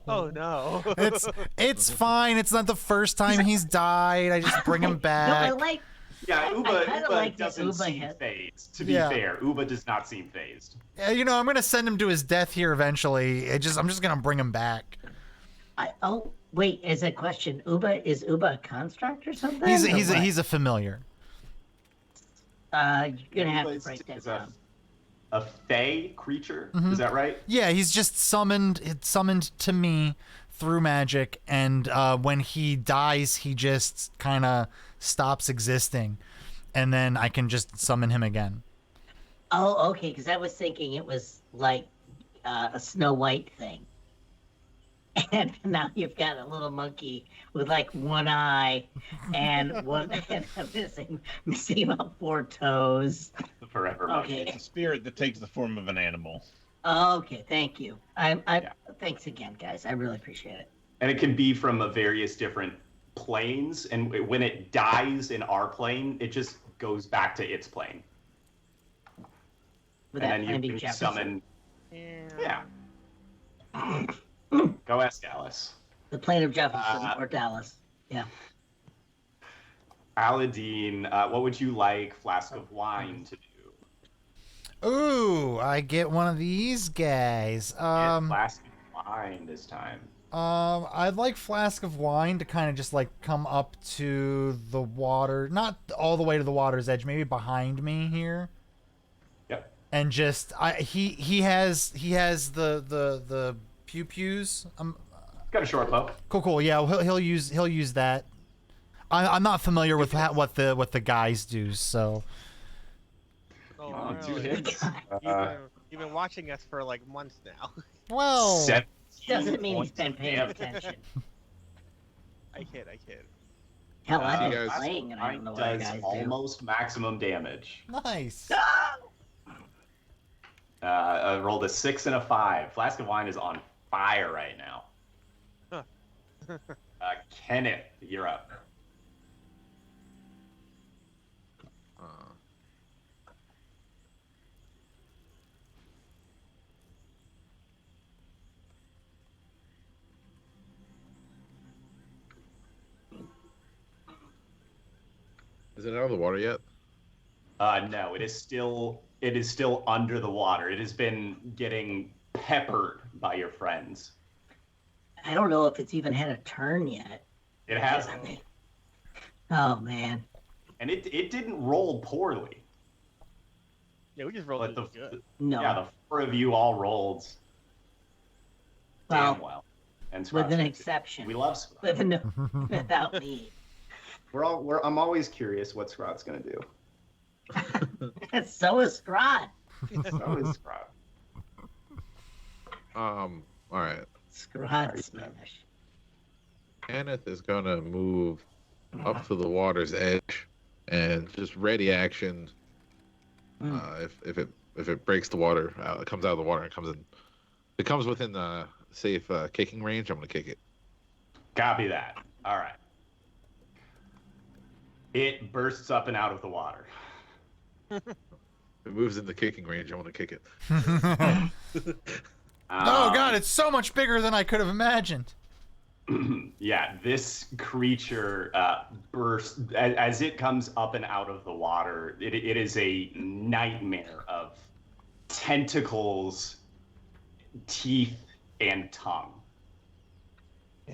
Oh no. It's fine. It's not the first time he's died. I just bring him No, back. I like. Yeah, I Uba kinda like that doesn't Uba seem had- phased. To be Yeah. fair, Uba does not seem phased. Yeah, you know, I'm gonna send him to his death here eventually. I'm just gonna bring him back. Oh, wait. Is a question? Is Uba a construct or something? He's or what? he's a familiar. You're gonna have to Uba break that is down. a fey creature. Mm-hmm. Is that right? Yeah, he's just summoned to me through magic, and when he dies, he just kind of stops existing, and then I can just summon him again. Oh, okay. Because I was thinking it was like a Snow White thing, and now you've got a little monkey with like one eye and one and missing about 4 toes. Forever. Okay. It's a spirit that takes the form of an animal. Okay, thank you. Yeah. Thanks again, guys. I really appreciate it. And it can be from a various different planes, and when it dies in our plane, it just goes back to its plane. With And that then you Andy can Jefferson. summon. Yeah. Go ask Alice. The plane of Jefferson or Dallas. Yeah. Aladdin, what would you like Flask of Wine to do? Ooh, I get one of these guys. Flask of Wine this time. I'd like Flask of Wine to kind of just like come up to the water, not all the way to the water's edge, maybe behind me here, Yep. and just he has the pew pews. Got a short bow. Cool. Yeah, he'll use that. I'm not familiar with what the guys do, so Oh, Oh, 2 really? hits. You've been watching us for like months now. well. 17 Doesn't mean he's points been of paying damage. attention. I kid. Hell, I've been guys- playing and I don't know what you Does guys do. almost maximum damage. Nice. I rolled a 6 and a 5. Flask of Wine is on fire right now. Huh. Kenneth, you're up. Uh, Is it out of the water yet? No, it is still under the water. It has been getting peppered by your friends. I don't know if it's even had a turn yet. It hasn't. Oh man. And it didn't roll poorly. Yeah, we just rolled But really good. No. yeah, the four of you all rolled damn well. And with an Scratch did too. exception. We love Scratch. Without me. I'm always curious what Scrat's gonna do. So is Scrod. So is Scrat. All right. Scrod smash. Kenneth is gonna move up to the water's edge and just ready action. If it breaks the water, it comes out of the water and comes in. It comes within the safe kicking range. I'm gonna kick it. Copy that. All right. It bursts up and out of the water. If it moves in the kicking range, I want to kick it. Oh god, it's so much bigger than I could have imagined. Yeah, this creature bursts as it comes up and out of the water. It is a nightmare of tentacles, teeth, and tongue.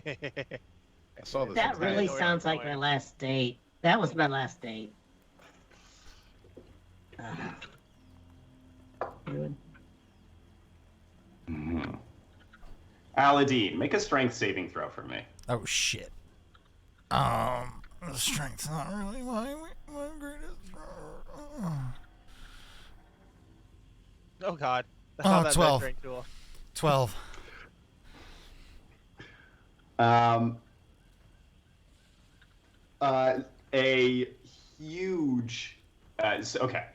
I saw this. That really Nowhere sounds else like going. my last date. That was my last date. Good. Mm-hmm. Aladine, make a strength saving throw for me. Oh shit. Strength's not really my greatest. Oh god. That's Oh, not that 12. drink tool. 12. A huge. Okay.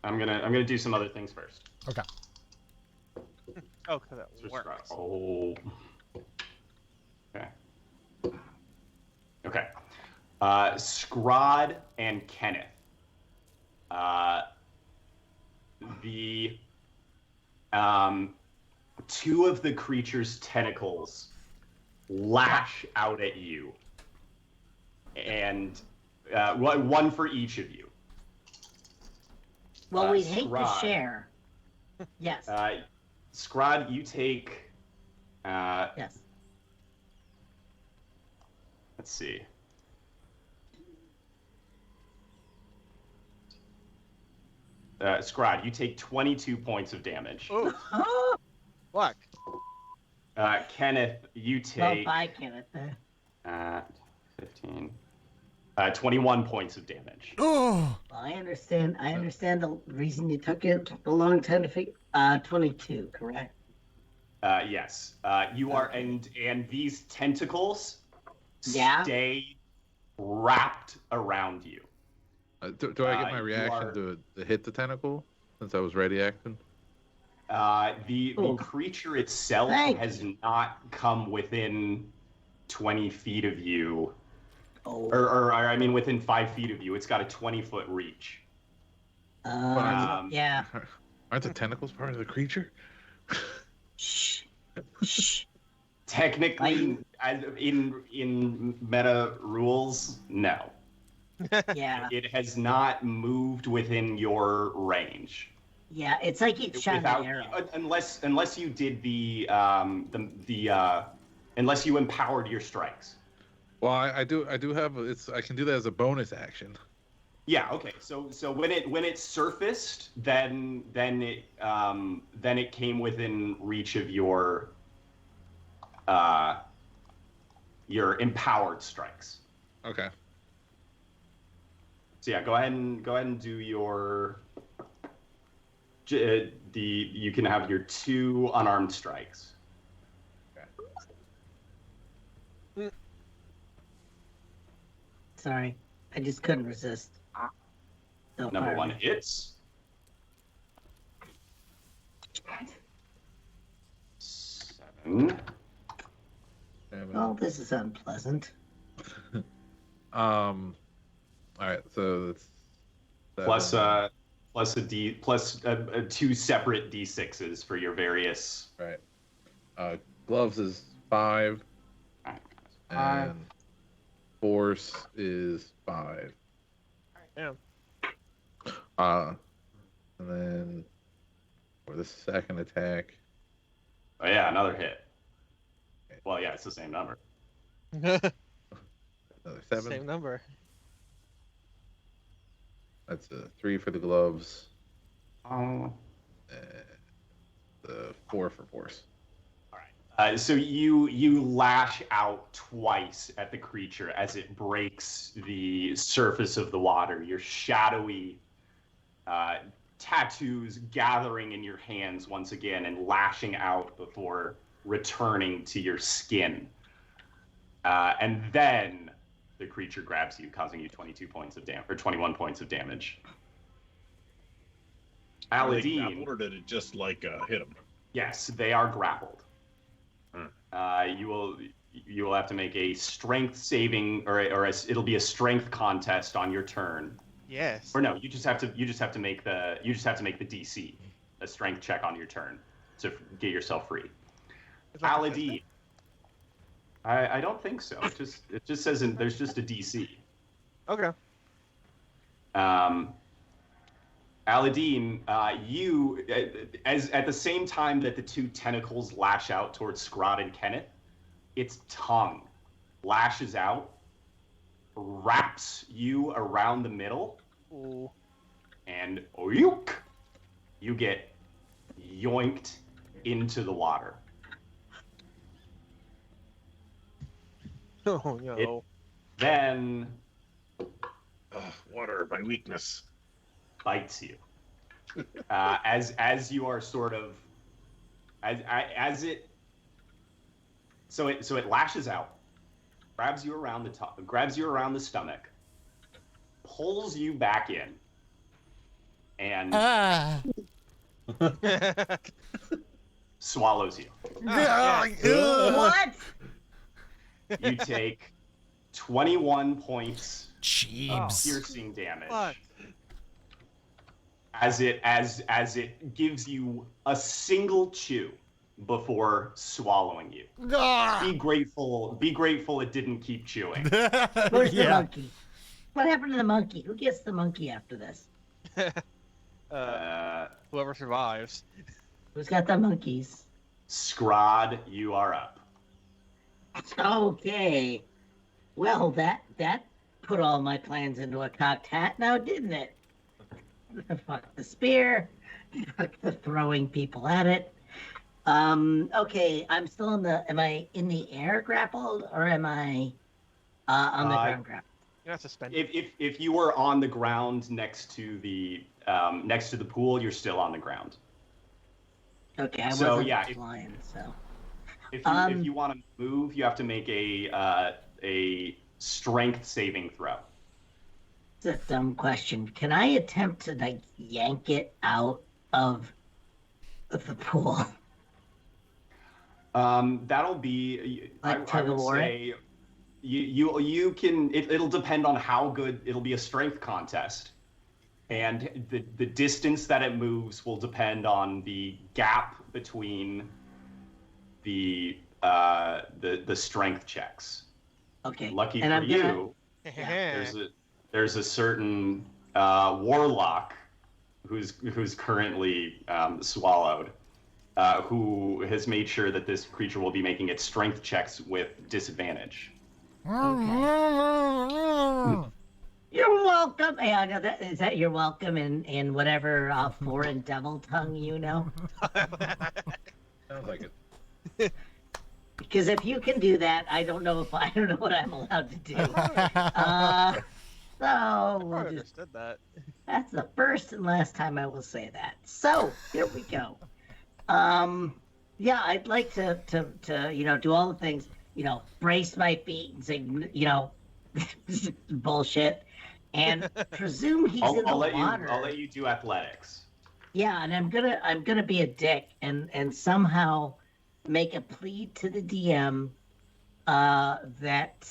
I'm gonna do some other things first. Okay. Oh, because that Just works. Oh. Okay. Okay. Scrod and Kenneth. The two of the creature's tentacles lash out at you, and one for each of you. Well, we'd hate to Scrod. share. Yes. Scrod, you take. Yes. Let's see. Scrod, you take 22 points of damage. Oh, Oh, fuck. Kenneth, you well, take bye, Kenneth. 15, 21 points of damage. Oh. Well, I understand. I understand the reason you took it a long time to figure. 22, correct? Yes. You are, and these tentacles Yeah. stay wrapped around you. Do I get my you reaction are- to hit the tentacle since I was ready action? The Ooh. creature itself Thank has not come within 20 feet of you, Oh. or I mean within 5 feet of you. It's got a 20-foot reach. Yeah. Aren't the tentacles part of the creature? Shh. Shh. Technically, in meta rules, no. Yeah. It has not moved within your range. Yeah. It's like it shot Without, an arrow. unless you did unless you empowered your strikes. Well, I do have I can do that as a bonus action. Yeah. Okay. So when it surfaced, then it came within reach of your empowered strikes. Okay. So yeah, go ahead and do your you can have your 2 unarmed strikes. Sorry. I just couldn't resist. So Number far. 1 hits. 7. Oh, this is unpleasant. All right, so it's Plus plus a D plus 2 separate D6s for your various. right. Gloves is 5, and force is 5. Damn. And then for the second attack, Oh yeah, another hit. Well, yeah, it's the same number. another 7. Same number. That's a 3 for the gloves, Oh. and the 4 for force. So you lash out twice at the creature as it breaks the surface of the water. Your shadowy tattoos gathering in your hands once again and lashing out before returning to your skin. And then the creature grabs you, causing you 22 points of damage, or 21 points of damage. Are they Aladine, grappled, or did it just like hit him? yes, they are grappled. You will have to make a strength saving, it'll be a strength contest on your turn. Yes. Or no, you just have to make the DC, a strength check on your turn to get yourself free. Is that Aladine. I don't think so. It just says there's just a DC. Okay. Aladine, you as at the same time that the two tentacles lash out towards Scrod and Kenneth, its tongue lashes out, wraps you around the middle, Ooh. and yoink, you get yoinked into the water. Oh no. Then Water, my weakness. bites you. As you are sort of as it lashes out, grabs you around the top, grabs you around the stomach, pulls you back in, and swallows you. What? You take 21 points of Jeebs. piercing damage. What? As it gives you a single chew before swallowing you. Be grateful it didn't keep chewing. Where's the Yeah. monkey? What happened to the monkey? Who gets the monkey after this? Whoever survives. Who's got the monkeys? Scrod, you are up. Okay. Well, that put all my plans into a cocked hat now, didn't it? Fuck the spear. Fuck the throwing people at it. Okay, I'm still am I in the air grappled, or am I on the ground grappled? You're not suspended. If you were on the ground next to the pool, you're still on the ground. Okay, I So, wasn't yeah, flying, so. If you want to move, you have to make a strength saving throw. It's a dumb question. Can I attempt to like yank it out of the pool? That'll be Like I tug of would war? say you can. It'll depend on how good. It'll be a strength contest, and the distance that it moves will depend on the gap between the strength checks. Okay. Lucky and for I'm gonna- you, there's a certain warlock who's currently swallowed, who has made sure that this creature will be making its strength checks with disadvantage. You're welcome. Hey, I know that. Is that you're welcome in whatever foreign devil tongue you know? Sounds like it. Because if you can do that, I don't know what I'm allowed to do. So I we'll just, understood that. that's the first and last time I will say that. So here we go. Yeah, I'd like to do all the things, brace my feet and say, bullshit, and presume he's in the water. I'll let you do athletics. Yeah, and I'm gonna be a dick and somehow make a plea to the DM that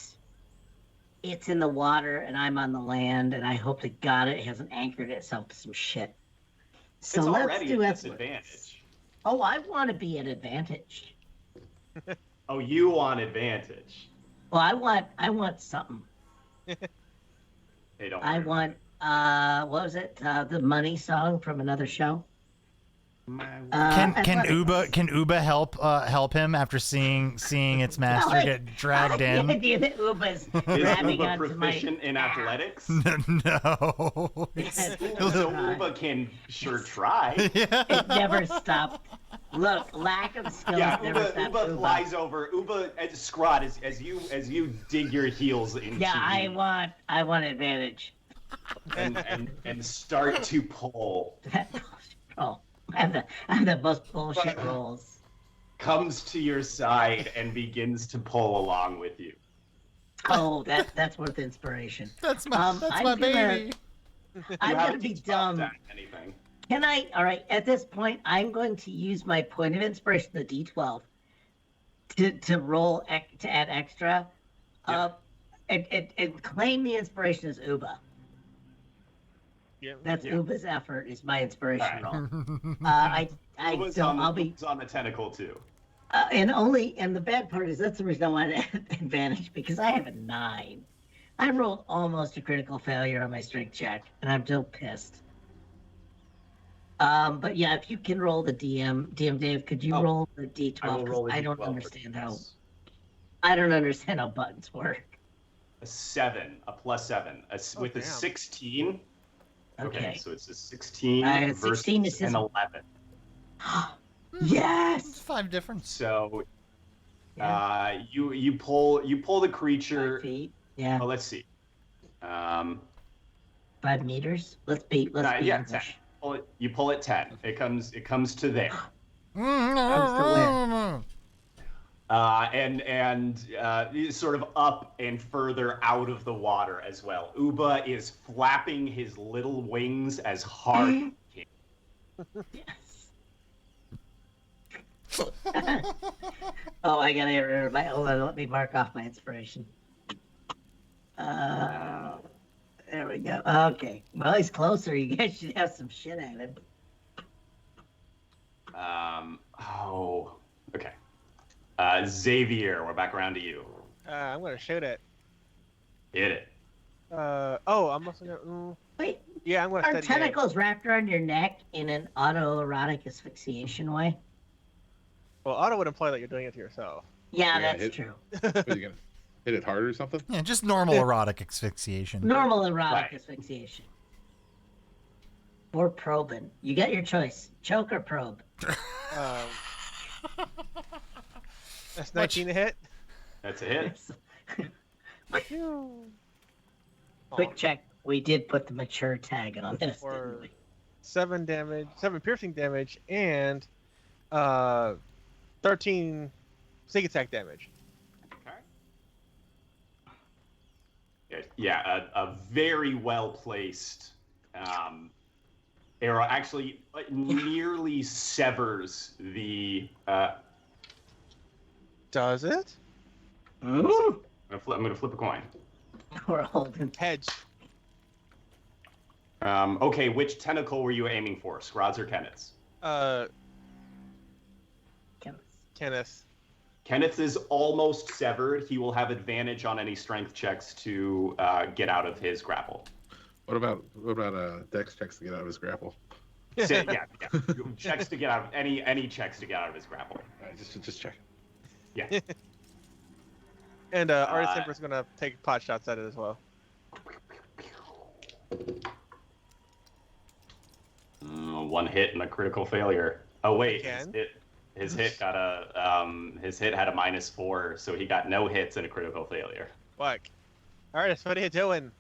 it's in the water and I'm on the land, and I hope to God it hasn't anchored itself to some shit. So It's let's already do a athletics. disadvantage. Oh, I want to be at advantage. Oh, you want advantage. Well, I want something. Hey, don't I worry. want what was it? The money song from another show. Can athletics. Uba help him after seeing its master I like- get dragged I like in? The idea that Uba's Is grabbing Uba onto my proficient in ass. athletics? No. So Uba can sure try. It never stopped. Look, lack of skills Yeah, never Uba, stopped Uba flies over. Uba, Scrod, as you dig your heels into Yeah, the- I want advantage. and start to pull. Oh, I have the most bullshit rolls. Comes to your side and begins to pull along with you. Oh, that's worth inspiration. That's my I'm gonna- baby. I'm You gonna haven't be stopped dumb. at anything. Can I? All right. At this point, I'm going to use my point of inspiration, the D12, to roll to add extra, Yeah. and claim the inspiration as Uba. Yeah. That's Yeah. Uba's effort is my inspiration Alright. roll. I Uba's don't. on, I'll be Uba's on the tentacle too. and the bad part is that's the reason I want advantage because I have a 9. I rolled almost a critical failure on my strength check, and I'm still pissed. But yeah, if you can roll the DM Dave, could you Oh, roll the I D12? will 'Cause roll a I don't D12 for understand how this. buttons work. A 7, a +7, with a damn. 16. Okay, Okay. so it's a 16 versus 16 is an 11. Yes. 5 difference. So Yeah. you pull the 5 creature. feet. Yeah. Oh, let's see. 5 meters. Let's be yeah, English. 10. You pull it 10. It comes to there. Mm-hmm. And sort of up and further out of the water as well. Uba is flapping his little wings as hard as he can. Yes. Oh, I gotta remember my. Hold on, let me mark off my inspiration. There we go. Okay. Well, he's closer. You guys should have some shit at him. Oh, okay. Xavier, we're back around to you. I'm gonna shoot it. Hit it. I'm also gonna. Wait, Yeah, I'm gonna are steady aim. tentacles wrapped around your neck in an autoerotic asphyxiation way? Well, auto would imply that you're doing it to yourself. Yeah, Yeah, that's hit- true. What, are you gonna hit it hard or something? Yeah, just normal erotic asphyxiation. Normal erotic Right. asphyxiation. Or probing. You got your choice. Choke or probe. That's 19 to hit. That's a hit. Quick check. We did put the mature tag on this, Or- didn't we? 7 damage, 7 piercing damage, and 13 sneak attack damage. Yeah, a very well placed arrow actually nearly severs the. Does it? Ooh. I'm gonna flip a coin. We're holding. Hedge. Okay, which tentacle were you aiming for, Scrods or Kenneth's? Kenneth. Kenneth is almost severed. He will have advantage on any strength checks to get out of his grapple. What about Dex checks to get out of his grapple? Yeah. Checks to get out of any checks to get out of his grapple. All right, just check. Yeah. And Artist Emperor's gonna take pot shots at it as well. One hit and a critical failure. Oh wait, Again? his hit got his hit had a -4, so he got no hits and a critical failure. What? Artist, what are you doing?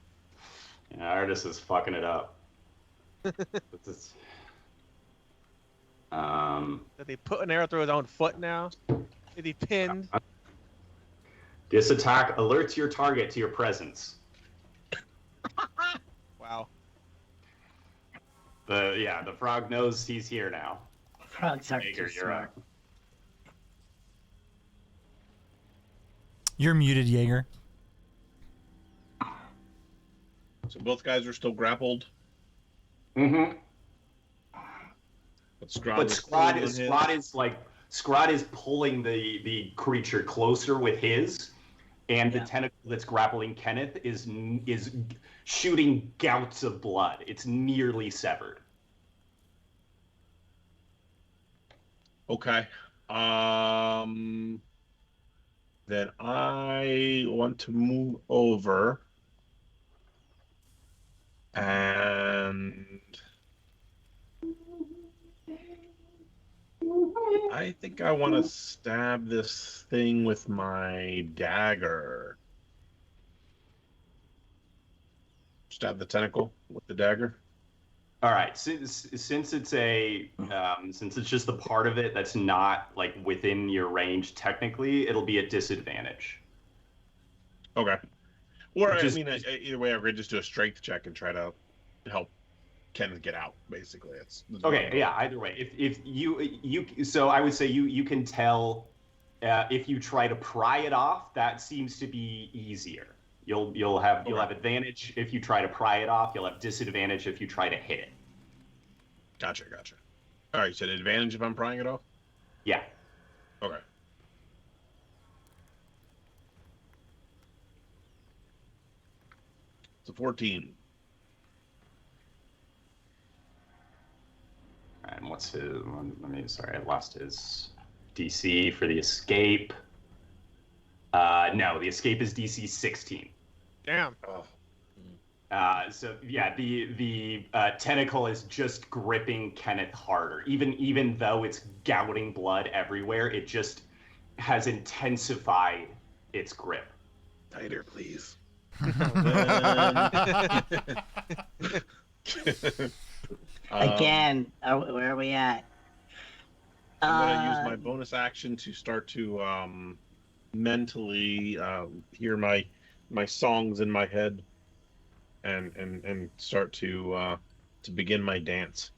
Yeah, Artis is fucking it up. What's this? Did he put an arrow through his own foot now? Did he pinned? This attack alerts your target to your presence. Wow. The frog knows he's here now. Frogs aren't Jaeger, too you're smart. up. You're muted, Jaeger. So both guys are still grappled. Mm-hmm. But Scrod But is Scrod is pulling the creature closer with his, and the Yeah. tentacle that's grappling Kenneth is shooting gouts of blood. It's nearly severed. Okay. Then I want to move over and I think I want to stab this thing with my dagger. Stab the tentacle with the dagger. All right, since it's since it's just the part of it that's not like within your range technically, it'll be a disadvantage. Okay. Or Just- either way, I could just do a strength check and try to help Ken get out. Basically, that's Okay, yeah. Either way, if you so I would say you can tell if you try to pry it off, that seems to be easier. You'll have advantage if you try to pry it off. You'll have disadvantage if you try to hit it. Gotcha. All right, you said advantage if I'm prying it off. Yeah. Okay. It's a 14. And what's his? Sorry, I lost his DC for the escape. No, the escape is DC 16. Damn. Oh. So yeah, the tentacle is just gripping Kenneth harder. Even though it's gouting blood everywhere, it just has intensified its grip. Tighter, please. Again, where are we at? I'm gonna use my bonus action to start to mentally hear my songs in my head and start to begin my dance.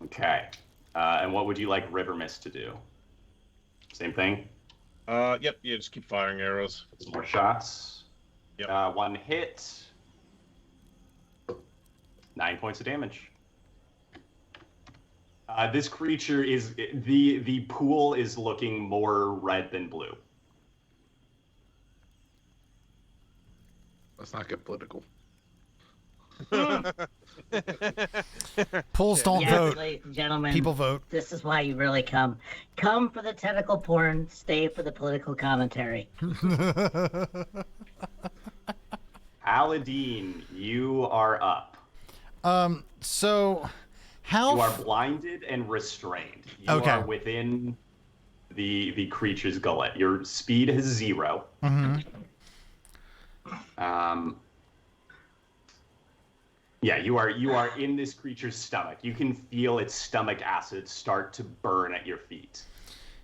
Okay. And what would you like River Mist to do? Same thing? Yep, yeah, just keep firing arrows. Some more shots. Yep. One hit. 9 points of damage. This creature is the pool is looking more red than blue. Let's not get political. Pools don't Yes, vote. ladies and gentlemen. People vote. This is why you really come. Come for the tentacle porn, stay for the political commentary. Aladine, you are up. So how You are blinded and restrained. You Okay. are within the creature's gullet. Your speed is 0. Mhm. Yeah, you are in this creature's stomach. You can feel its stomach acid start to burn at your feet.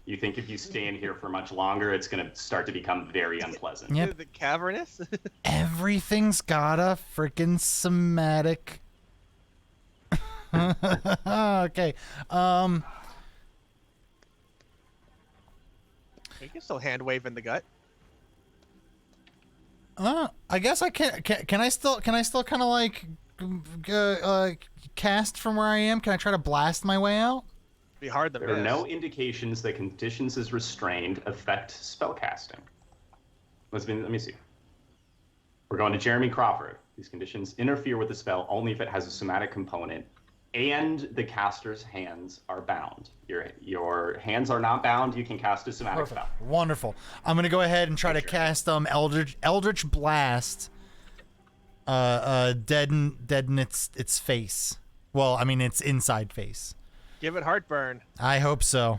You think if you stay in here for much longer, it's going to start to become very unpleasant. Yep. Is it cavernous? Everything's got a freaking somatic. Okay. You can still hand wave in the gut. I guess I can. Can I still kind of like cast from where I am? Can I try to blast my way out? Be hard to There are miss. no indications that conditions as restrained affect spellcasting. Let me see. We're going to Jeremy Crawford. These conditions interfere with the spell only if it has a somatic component and the caster's hands are bound. Your hands are not bound, you can cast a somatic spell. Wonderful. I'm gonna go ahead and try to cast Eldritch Blast. Deaden its face. Well, I mean its inside face. Give it heartburn. I hope so.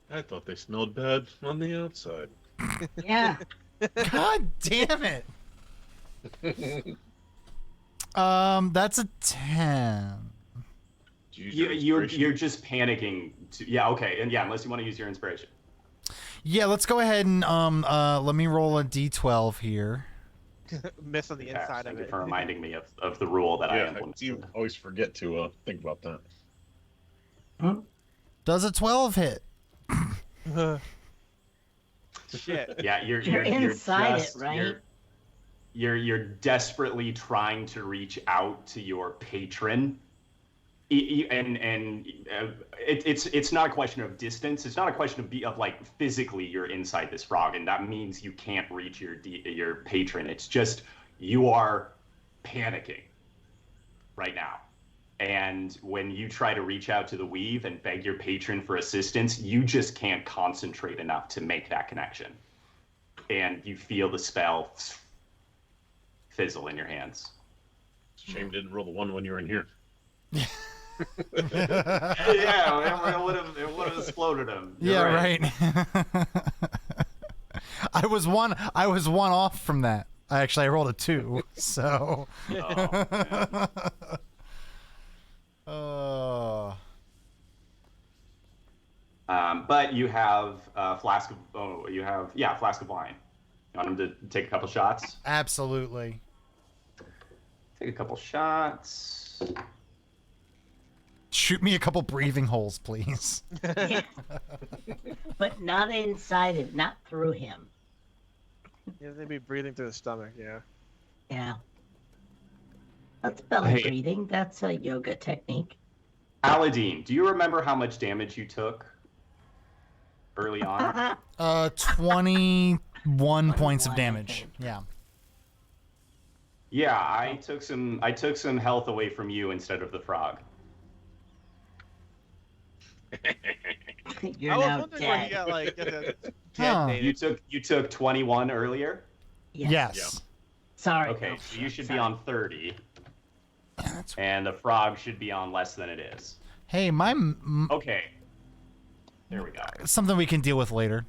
I thought they smelled bad on the outside. Yeah. God damn it. That's a 10. You're just panicking. Yeah, okay, and yeah, unless you want to use your inspiration. Yeah, let's go ahead and let me roll a d12 here. Miss on the Okay, inside thank of you it. for reminding me of the rule that I Yeah, implemented. you always forget to think about that. Does a 12 hit? Shit. Yeah, You're inside it, right? You're desperately trying to reach out to your patron, It's not a question of distance. It's not a question of like physically you're inside this frog, and that means you can't reach your patron. It's just you are panicking right now. And when you try to reach out to the weave and beg your patron for assistance, you just can't concentrate enough to make that connection. And you feel the spell fizzle in your hands. It's a shame you didn't roll the one when you were in here. Yeah, it would have exploded him. Yeah, You're right. I was one off from that. I rolled a 2, so. Oh, man. But you have a flask of flask of wine. You want him to take a couple shots? Absolutely. Take a couple shots. Shoot me a couple breathing holes, please. Yeah. But not inside him, not through him. Yeah, they'd be breathing through the stomach. Yeah. Yeah. That's belly Hey. breathing. That's a yoga technique. Aladdin, do you remember how much damage you took early on? 21 points of I damage. think. Yeah. Yeah, I took some health away from you instead of the frog. You're I was now wondering where he dead. got like Huh. detonated. You took 21 earlier. Yes. Sorry. Okay, no, so you should sorry. be on 30, That's- and the frog should be on less than it is. Hey, Okay. There we go. something we can deal with later.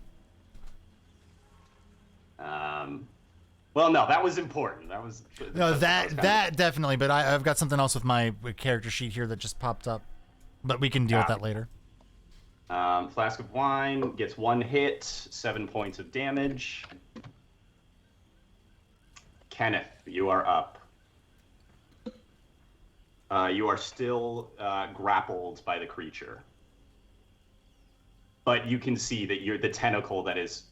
Well, no, that was important. No, was kind of- that definitely. But I've got something else with my character sheet here that just popped up. But we can deal with that later. Flask of wine gets 1 hit, 7 points of damage. Kenneth, you are up. You are still grappled by the creature, but you can see that the tentacle that is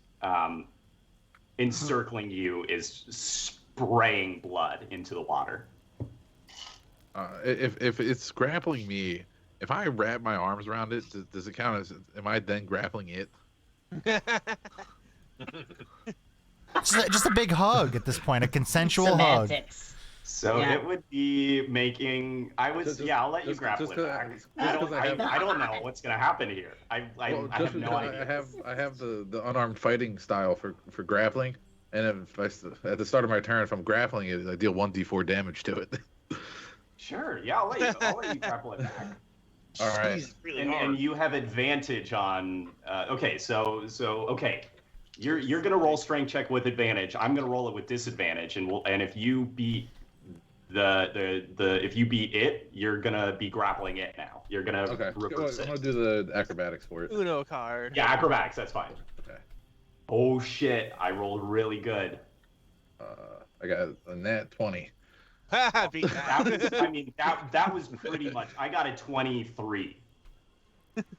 encircling you is spraying blood into the water. If it's grappling me, if I wrap my arms around it, does it count as? Am I then grappling it? Just a big hug at this point, a consensual hug. Semantics. So Yeah. it would be making. I'll let you grapple it back. I don't know what's gonna happen here. I have no idea. I have the unarmed fighting style for grappling, and at the start of my turn, if I'm grappling it, I deal 1d4 damage to it. Sure, yeah, I'll let you grapple it back. All right. Jeez, really And hard. you have advantage on. Okay, so okay, you're gonna roll strength check with advantage. I'm gonna roll it with disadvantage, and if you beat if you beat it, you're gonna be grappling it now. You're gonna Okay. reverse I'm it. gonna do the acrobatics for it. Uno card. Yeah, acrobatics. That's fine. Okay. Oh shit! I rolled really good. I got a nat 20. Beat That that. was, I mean, that was pretty much. I got a 23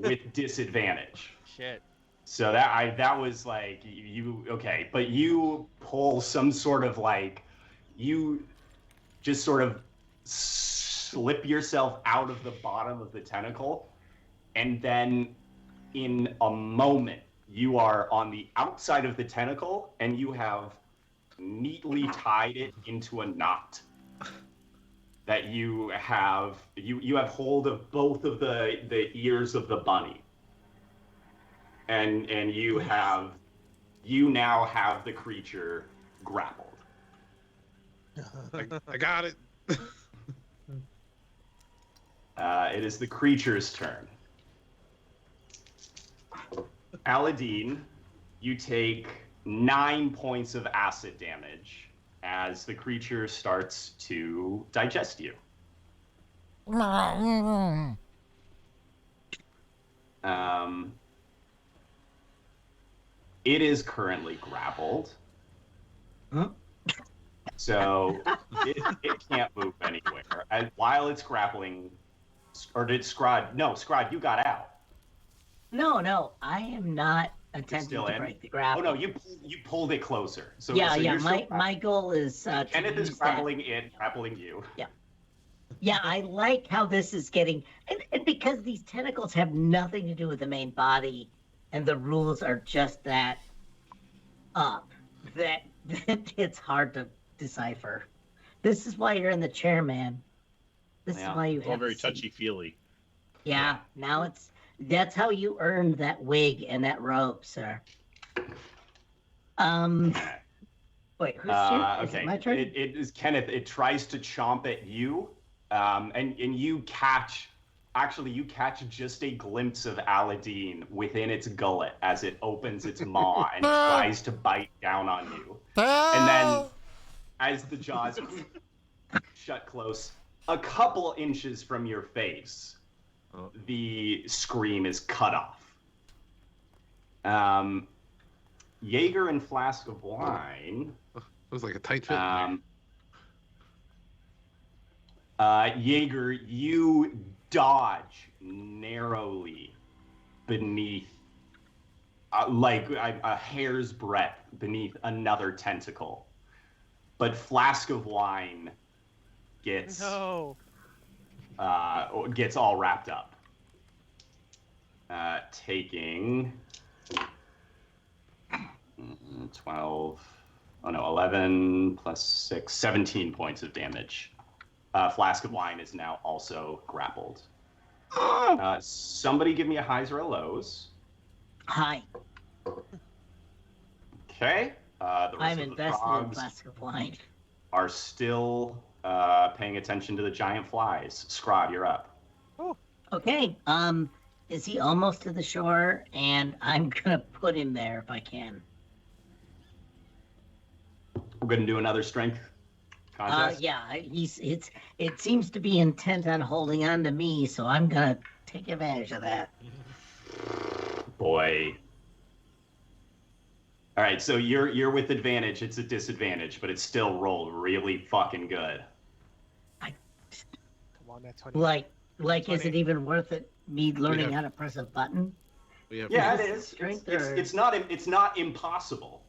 with disadvantage. Shit. So that was like you okay, but you pull some sort of like you just sort of slip yourself out of the bottom of the tentacle, and then in a moment you are on the outside of the tentacle and you have neatly tied it into a knot that you have hold of both of the ears of the bunny. And you now have the creature grappled. I got it. It is the creature's turn. Aladdin, you take 9 points of acid damage as the creature starts to digest you. It is currently grappled. Huh? So it can't move anywhere. And while it's grappling, or did Scrod? No, Scrod, you got out. No, I am not attempting still to in? break the Oh grapple. no, you pulled it closer. So yeah. you're still My goal is to Kenneth is use that. grappling it, grappling you. Yeah. Yeah, I like how this is getting, and because these tentacles have nothing to do with the main body, and the rules are just that up, that it's hard to decipher. This is why you're in the chair, man. This is Yeah. why you It's all have very the seat. touchy-feely. Yeah, now that's how you earned that wig and that robe, sir. Okay. Wait, who's turn? Is Okay. it my turn? It is Kenneth. It tries to chomp at you, and you catch. Actually, you catch just a glimpse of Aladdin within its gullet as it opens its maw and tries to bite down on you. And then, as the jaws shut close, a couple inches from your face, the scream is cut off. Jaeger and Flask of Wine. It was like a tight fit. Jaeger, you dodge narrowly beneath, like a hair's breadth beneath another tentacle. But Flask of Wine gets gets all wrapped up, taking 11 plus 6, 17 points of damage. Flask of Wine is now also grappled. Somebody give me a highs or a lows. Hi, Okay. The rest I'm of the invested in frogs Flask of Wine. are still paying attention to the giant flies. Scrod, you're up. Okay, is he almost to the shore? And I'm gonna put him there if I can. We're going to do another strength contest. Yeah, it seems to be intent on holding on to me, so I'm gonna take advantage of that. Boy. All right, so you're with advantage. It's a disadvantage, but it's still rolled really fucking good. Come on, that 20. Like, is it 20. even worth it? Me learning have- how to press a button? We have Yeah, Is it it is. strength It's or- it's not impossible.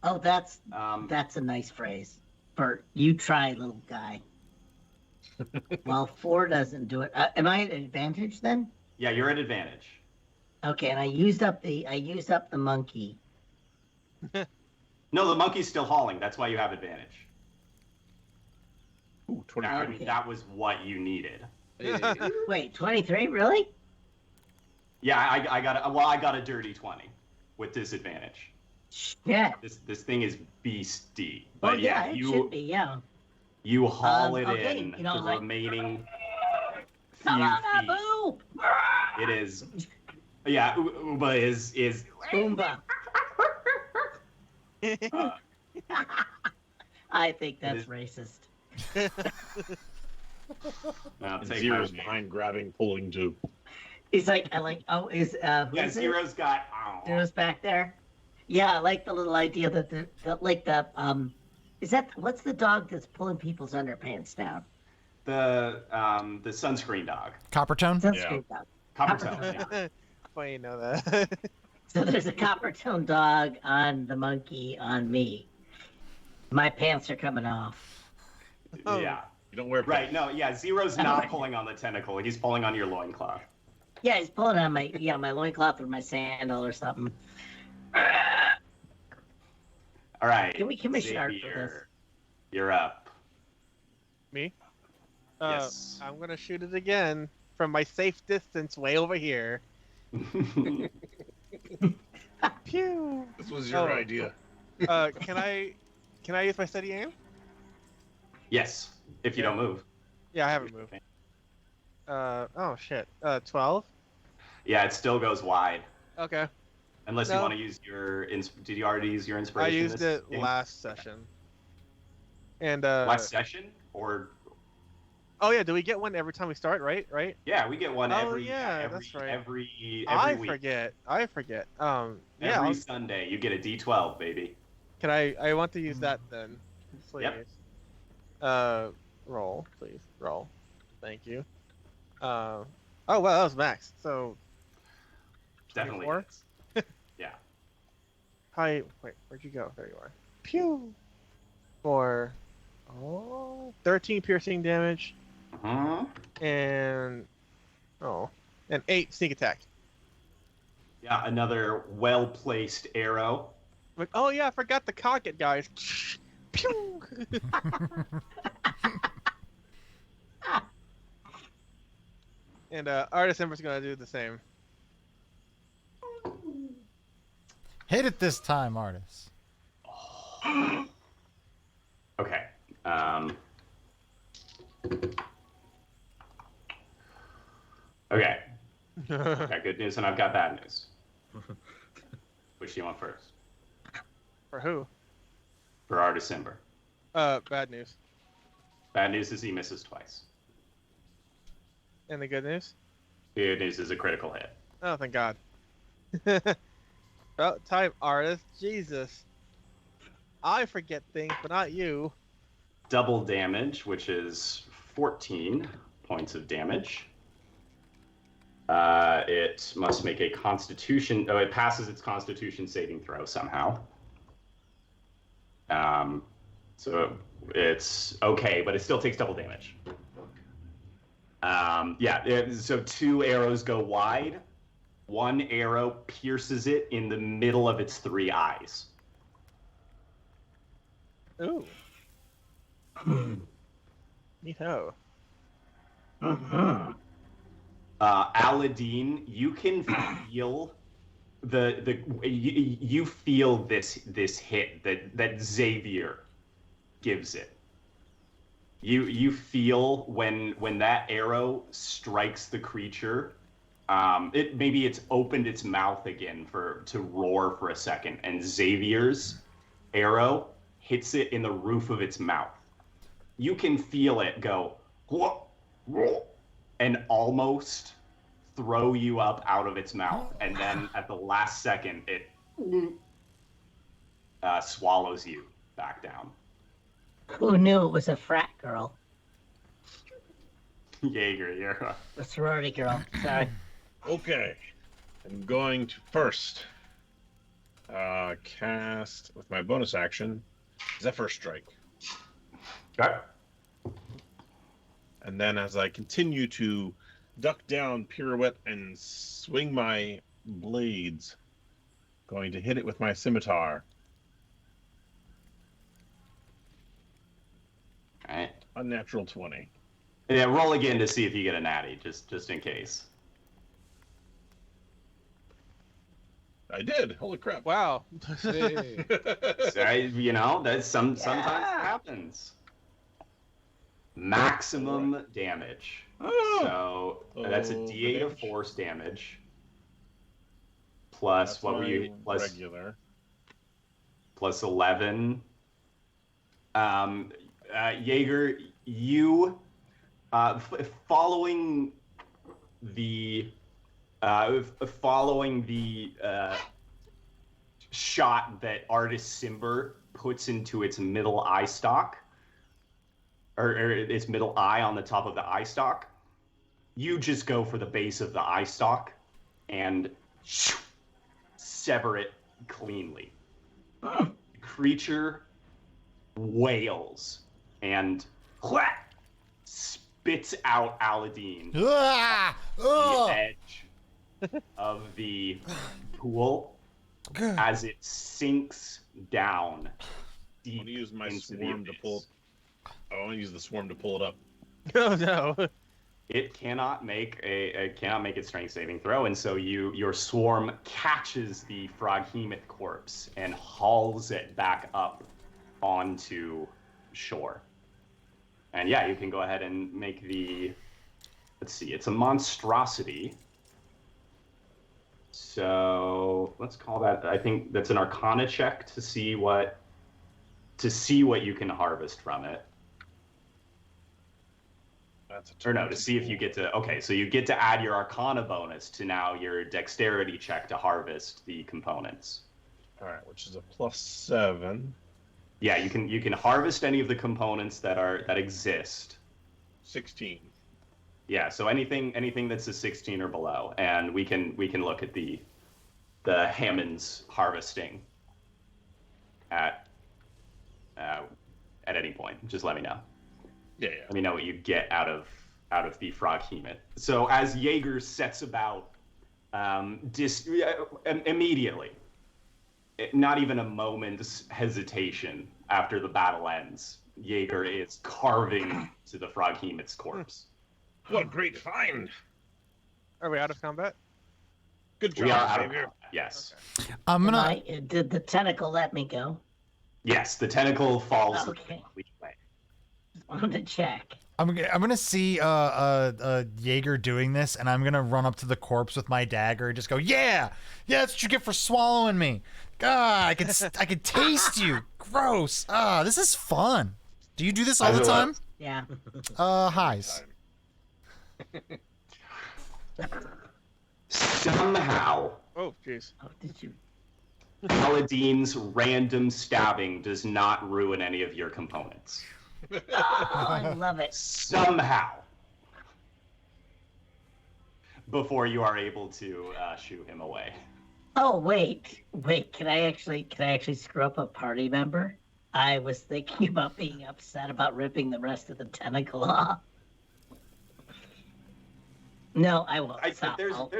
Oh, that's Um, a nice phrase. For you try, little guy. Well, 4 doesn't do it. Am I at advantage then? yeah, you're at advantage. Okay, and I used up the monkey. No, the monkey's still hauling. That's why you have advantage. Ooh, 20. I mean, that was what you needed. Wait, 23? Really? Yeah, I got a dirty 20 with disadvantage. Shit. This thing is beastie. Oh But yeah, it should be. Yeah. you haul it okay, in you know, the like- remaining Come few on, feet. Abu! It is. Yeah, Uba is. Boomba. I think that's is- racist. I'll And take Zero's my- behind, grabbing, pulling too. He's like, who is Yeah, it? Zero's got. Zero's back there. Yeah, I like the little idea that is that what's the dog that's pulling people's underpants down? The sunscreen dog. Coppertone? Sunscreen dog. Coppertone. Yeah. Funny you know that. So there's a copper tone dog on the monkey on me. My pants are coming off. Oh. Yeah. You don't wear Right. No. Yeah. Zero's not pulling on the tentacle. He's pulling on your loincloth. Yeah, he's pulling on my my loincloth or my sandal or something. All right. Can we commission art for Xavier, this? You're up. Me? Yes. I'm gonna shoot it again from my safe distance way over here. Pew! This was your Oh. idea. Can I use my steady aim? Yes. If you don't move. Yeah, I haven't moved. Oh shit. 12? Yeah, it still goes wide. Okay. Unless you No. want to use your. Did you already use your I inspiration? used this it game? last session. And Last session? Or. oh yeah, do we get one every time we start? Right? Yeah, we get one Oh, every. yeah, every, that's right. Every I week. forget. Yeah. Every Sunday, you get a D12, baby. Can I want to use that then, please. Yep. Roll, please. Roll. Thank you. Oh well, that was max. So. Definitely. 24? Yeah. Hi. Wait, where'd you go? There you are. Pew. For 13 piercing damage. and 8 sneak attack. Yeah, another well-placed arrow. Like, oh yeah, I forgot to cock it, guys. Pew! And Artist Ember's gonna do the same. Hit it this time, Artis. Okay. Okay. I've got good news and I've got bad news. Which do you want first? For who? For Artist Ember. Bad news. Bad news is he misses twice. And the good news? Good news is a critical hit. Oh, thank God. About time, Artist. Jesus. I forget things, but not you. Double damage, which is 14 points of damage. It must make a Constitution. Oh, it passes its Constitution saving throw somehow. So it's okay, but it still takes double damage. So 2 arrows go wide. 1 arrow pierces it in the middle of its 3 eyes. Ooh. Neato. Aladdin, you can feel you feel this hit that Xavier gives it. You feel when that arrow strikes the creature, it's opened its mouth again to roar for a second, and Xavier's arrow hits it in the roof of its mouth. You can feel it go, whoa, whoa, and almost throw you up out of its mouth, and then at the last second, it swallows you back down. Who knew it was a frat girl? Jaeger, you're A sorority girl. Sorry. Okay. I'm going to first cast with my bonus action Zephyr Strike. okay. And then as I continue to duck down, pirouette, and swing my blades, going to hit it with my scimitar. All right. Unnatural 20. Yeah, roll again to see if you get a natty, just in case. I did. Holy crap. Wow. Hey. So, that's sometimes happens. Maximum damage. So that's a D8 of force damage. Plus That's what were my you? Plus regular. plus 11. Jaeger, you following the shot that Artist Simber puts into its middle eye stalk, or its middle eye on the top of the eye stalk, you just go for the base of the eye stalk and sever it cleanly. The creature wails and spits out Aladdin the edge of the pool as it sinks down I deep want to use my into the swarm to abyss. pull. I want to use the swarm to pull it up. Oh no. It cannot make its strength saving throw, and so your swarm catches the Froghemoth corpse and hauls it back up onto shore. And yeah, you can go ahead and make the. Let's see, it's a monstrosity. So let's call that. I think that's an Arcana check to see what you can harvest from it. That's a Or no, to see if you get to. Okay, so you get to add your Arcana bonus to now your Dexterity check to harvest the components. All right, which is a +7. Yeah, you can harvest any of the components that exist. 16. Yeah, so anything that's a 16 or below, and we can look at the Hammond's harvesting at any point. Just let me know. Yeah. Let me know what you get out of out of the Frog-Hemoth. So as Jaeger sets about immediately, not even a moment's hesitation after the battle ends, Jaeger is carving to the Frog-Hemoth's corpse. What a great find! Are we out of combat? Good We are job, out of Xavier. combat, yes. Okay. I'm gonna. Did the tentacle let me go? Yes, the tentacle falls Okay. away. Wanted to check. I'm gonna see Jaeger doing this, and I'm gonna run up to the corpse with my dagger and just go, yeah, that's what you get for swallowing me. God, I could taste you. Gross. This is fun. Do you do this all the time? Yeah. Highs. Somehow, Oh, jeez. Oh, did you? Paladine's random stabbing does not ruin any of your components. Oh, I love it. Somehow. Before you are able to shoo him away. Oh, wait. Can I actually screw up a party member? I was thinking about being upset about ripping the rest of the tentacle off. No, I won't. Stop. Look,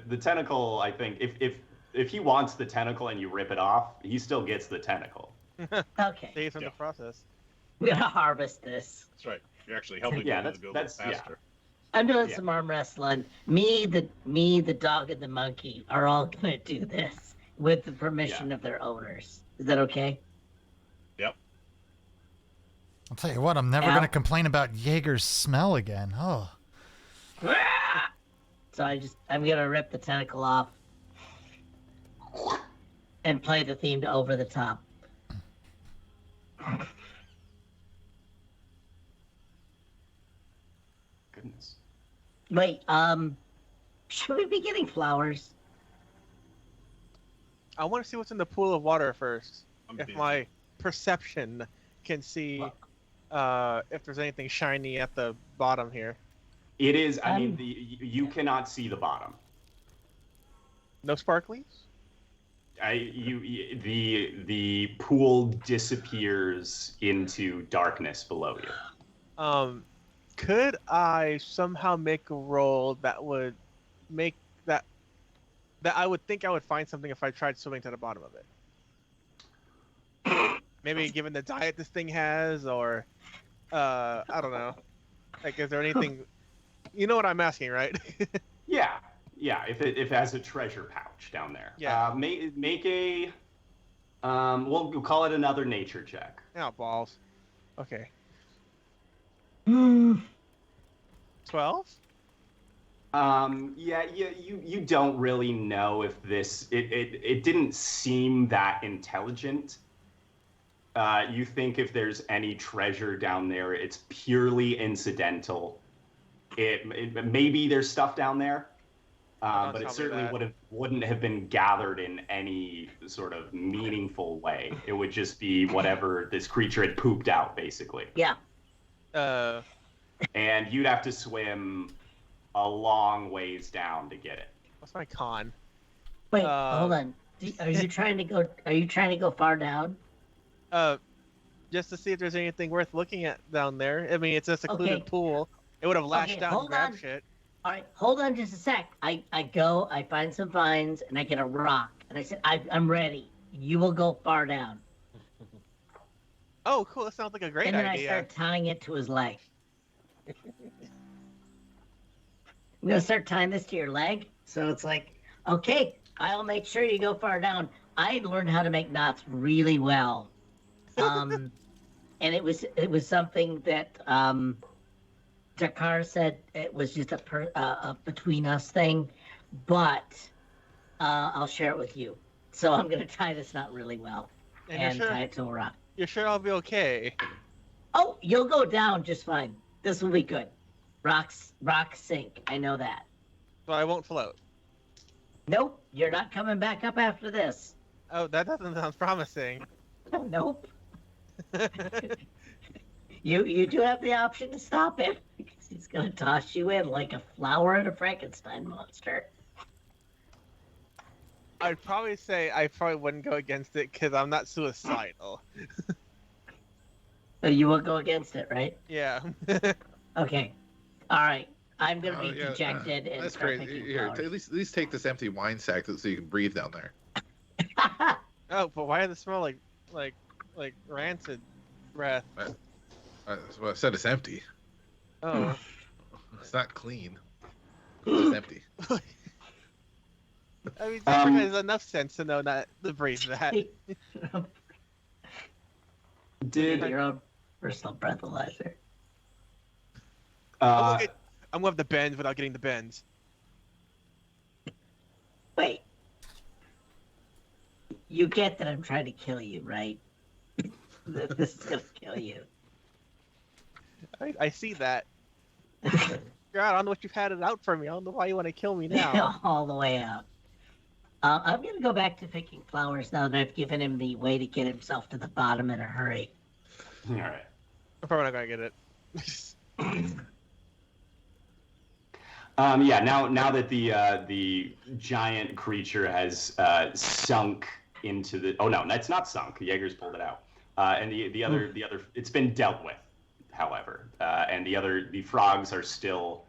the tentacle, I think, if he wants the tentacle and you rip it off, he still gets the tentacle. Okay. Saves in Yeah. the process. We're gonna harvest this. That's right. You're actually helping Yeah, me to go that's- faster. I'm doing Yeah. some arm wrestling. Me, the dog, and the monkey are all gonna do this with the permission of their owners. Is that okay? I'll tell you what, I'm never Ow. gonna complain about Jaeger's smell again. Oh. So I'm gonna rip the tentacle off and play the theme to Over the Top. Goodness. Wait, should we be getting flowers? I want to see what's in the pool of water first. I'm If busy. my perception can see if there's anything shiny at the bottom here. It is, you cannot see the bottom. No sparklies? The pool disappears into darkness below you. Could I somehow make a roll that would make that I would think I would find something if I tried swimming to the bottom of it? Maybe given the diet this thing has, or I don't know. Like, is there anything? You know what I'm asking, right? Yeah. If it has a treasure pouch down there. Yeah. Make a we'll call it another nature check. Oh, balls. Okay. Hmm. 12? You don't really know if this it didn't seem that intelligent. You think if there's any treasure down there, it's purely incidental. Maybe there's stuff down there, Don't but it tell me certainly that. wouldn't have been gathered in any sort of meaningful way. It would just be whatever this creature had pooped out, basically. Yeah. And you'd have to swim a long ways down to get it. What's my con? Wait, hold on. Are you trying to go? Are you trying to go far down? Just to see if there's anything worth looking at down there. I mean, it's a secluded Okay. pool. It would have lashed Okay, out and hold grabbed on. shit. All right, hold on just a sec. I go, I find some vines, and I get a rock, and I said, I'm ready. You will go far down. Oh, cool. That sounds like a great And then idea. I start tying it to his leg. I'm gonna start tying this to your leg. So it's like, okay, I'll make sure you go far down. I learned how to make knots really well. And it was something that Dakar said it was just a between us thing, but I'll share it with you. So I'm gonna tie this knot really well and tie it to a rock. You're sure I'll be okay? Oh, you'll go down just fine. This will be good. Rocks sink. I know that. So I won't float. Nope, you're not coming back up after this. Oh, that doesn't sound promising. Nope. You do have the option to stop it because he's gonna toss you in like a flower in a Frankenstein monster. I'd probably say I probably wouldn't go against it because I'm not suicidal. So you will go against it, right? Yeah. Okay. All right, I'm gonna Oh, be yeah, dejected and that's start great. picking Here, flowers. at least take this empty wine sack so you can breathe down there. Oh, but why does it smell like rancid breath? That's what I said. It's empty. Oh. It's not clean. It's just empty. I mean, this person has enough sense to know not to breathe that. Did Your own personal breathalyzer. uh, I'm gonna have the bends without getting the bends. Wait. You get that I'm trying to kill you, right? This is gonna kill you. I see that. God, I don't know what you've had it out for me. I don't know why you want to kill me now. All the way out. I'm gonna go back to picking flowers now that I've given him the way to get himself to the bottom in a hurry. all right. I'm probably not gonna get it. Yeah. Now that the giant creature has sunk into the. Oh no, that's not sunk. Jaeger's pulled it out. And the other it's been dealt with, however, and the frogs are still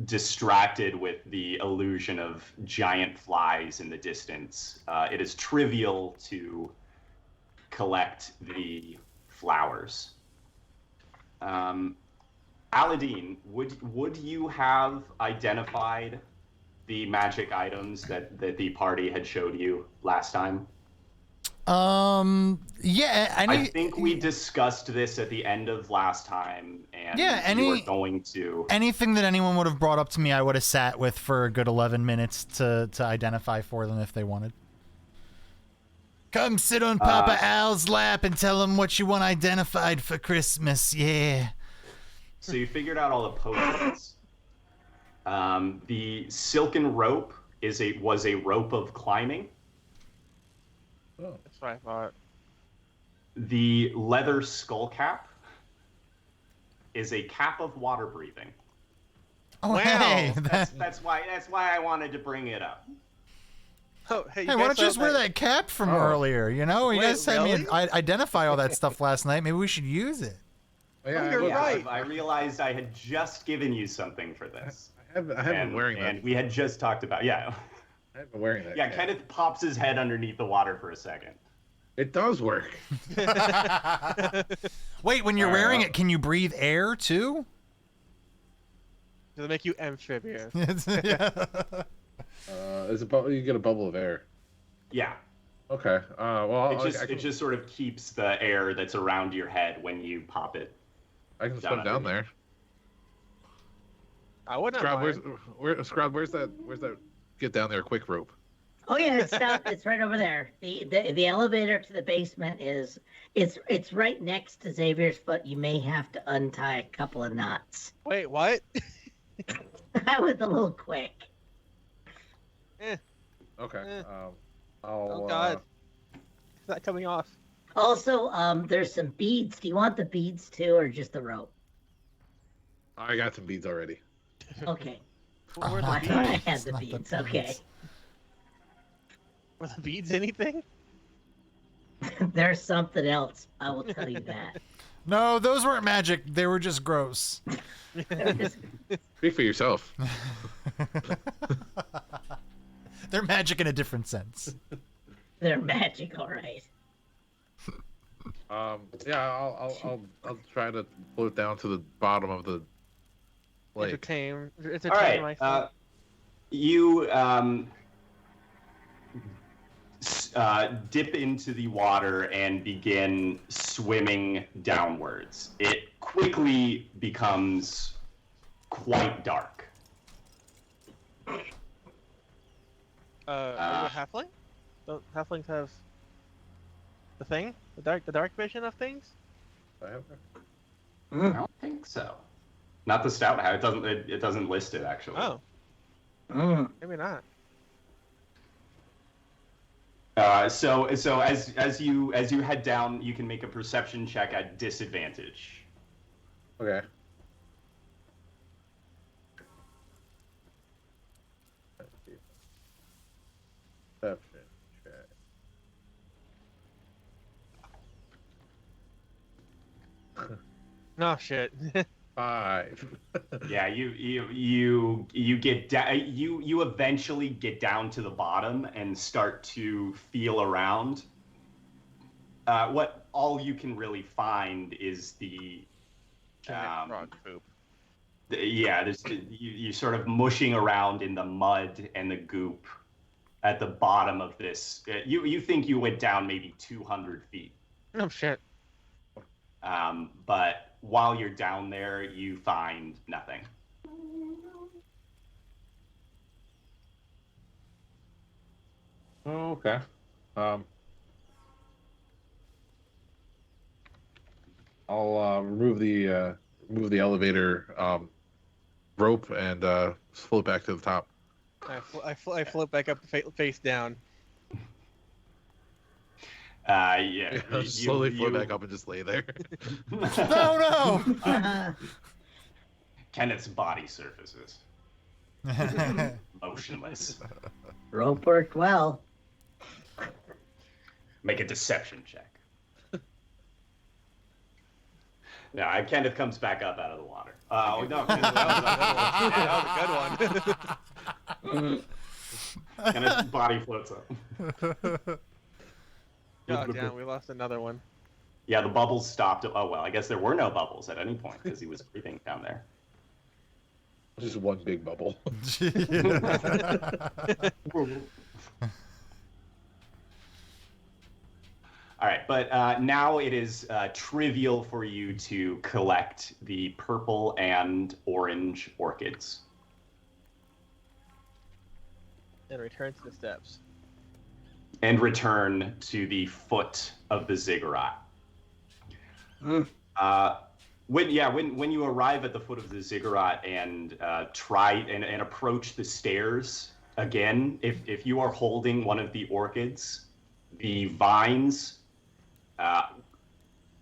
distracted with the illusion of giant flies in the distance. It is trivial to collect the flowers. Aladdin, would you have identified the magic items that the party had showed you last time? Yeah, I think we discussed this at the end of last time, and you were going to... Anything that anyone would have brought up to me, I would have sat with for a good 11 minutes to identify for them if they wanted. Come sit on Papa Al's lap and tell him what you want identified for Christmas, yeah. So you figured out all the potions. The silken rope was a rope of climbing. Oh. That's what I thought. The leather skull cap is a cap of water breathing. Oh, Wow. hey. That's why I wanted to bring it up. Oh, hey, Hey, why don't you just wear that cap from earlier? You know, you Wait, guys had really? me identify all that stuff last night. Maybe we should use it. Yeah, you're right. I realized I had just given you something for this. I have been wearing that. And we had just talked about, I have been wearing that. Yeah, Kenneth pops his head underneath the water for a second. It does work. Wait, when you're wearing it, can you breathe air too? Does it make you amphibious? Yeah. You get a bubble of air. Yeah. Okay. Well, It just sort of keeps the air that's around your head when you pop it. I can swim down there. I wouldn't Scrub, mind. where's that get down there quick rope? Oh yeah, it's right over there. The elevator to the basement it's right next to Xavier's foot. You may have to untie a couple of knots. Wait, what? That was a little quick. Okay. Oh God, it's not coming off. Also, there's some beads. Do you want the beads too, or just the rope? I got some beads already. Okay. Were I the thought I beads? had the not the beads. Okay. beads. Were the beads anything? There's something else. I will tell you that. No, those weren't magic. They were just gross. Speak for yourself. They're magic in a different sense. They're magic, all right. Yeah, I'll try to float down to the bottom of the lake. Entertain All right. myself. You dip into the water and begin swimming downwards. It quickly becomes quite dark. Are you a halfling? Don't halflings have the thing? The dark vision of things? I don't think so. Not the stout hat. It doesn't list it actually. Oh, Mm. maybe not. So as you head down, you can make a perception check at disadvantage. Okay. Perception check. No shit. 5. Yeah, you get you eventually get down to the bottom and start to feel around. What all you can really find is the Giant frog poop. yeah, you sort of mushing around in the mud and the goop at the bottom of this. You think you went down maybe 200 feet. Oh shit. But while you're down there, you find nothing. Okay. I'll remove the elevator rope and float back to the top. I float back up face down. Yeah. I'll just slowly float back up and just lay there. No, no. Kenneth's body surfaces, motionless. Rope worked well. Make a deception check. Yeah, Kenneth comes back up out of the water. Oh no, That was a good one. Kenneth's body floats up. Oh damn, we lost another one. Yeah, the bubbles stopped. Oh well, I guess there were no bubbles at any point because he was breathing down there. Just one big bubble. All right, but now it is trivial for you to collect the purple and orange orchids. And return to the steps. And return to the foot of the ziggurat. When you arrive at the foot of the ziggurat and try and approach the stairs again, if you are holding one of the orchids, the vines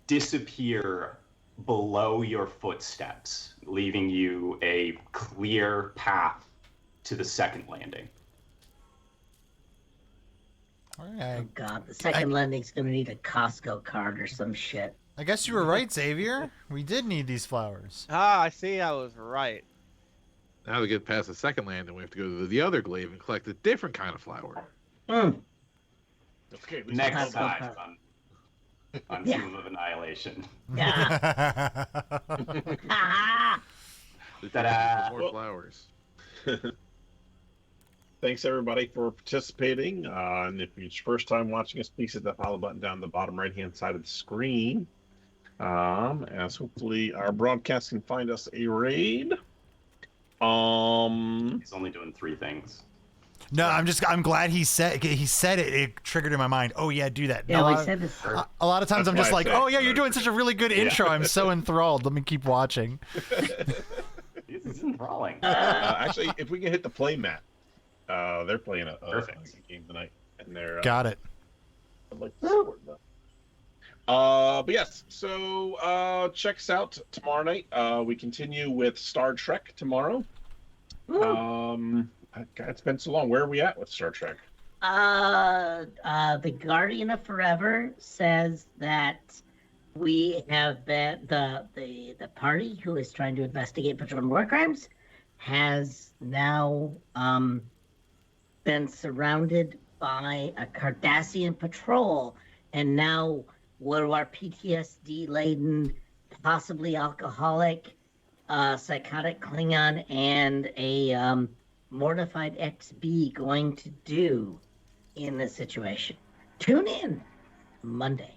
disappear below your footsteps, leaving you a clear path to the second landing. Okay. Oh god, the second landing's gonna need a Costco card or some shit. I guess you were right, Xavier. We did need these flowers. Ah, I see. I was right. Now to get past the second landing, we have to go to the other glaive and collect a different kind of flower. Mm. Okay, Next Costco time card. on Yeah. Tomb of Annihilation. Yeah. Ta-da! More flowers. Thanks everybody for participating. And if it's your first time watching us, please hit that follow button down the bottom right-hand side of the screen. As hopefully our broadcast can find us a raid. He's only doing 3 things. No, I'm glad he said it. It triggered in my mind. Oh yeah, do that. Yeah, No, we said this. a lot of times That's I'm just why I like, say oh yeah, it. you're doing such a really good intro. I'm so enthralled. Let me keep watching. He's enthralling. Actually, if we can hit the play mat, they're playing a Perfect. game tonight, and they're Got it. I'd like to support them. But yes, so check us out tomorrow night. We continue with Star Trek tomorrow. God, it's been so long. Where are we at with Star Trek? The Guardian of Forever says that we have been the party who is trying to investigate patrol war crimes has now been surrounded by a Cardassian patrol, and now one of our PTSD-laden, possibly alcoholic, psychotic Klingon, and a mortified XB going to do in this situation. Tune in Monday.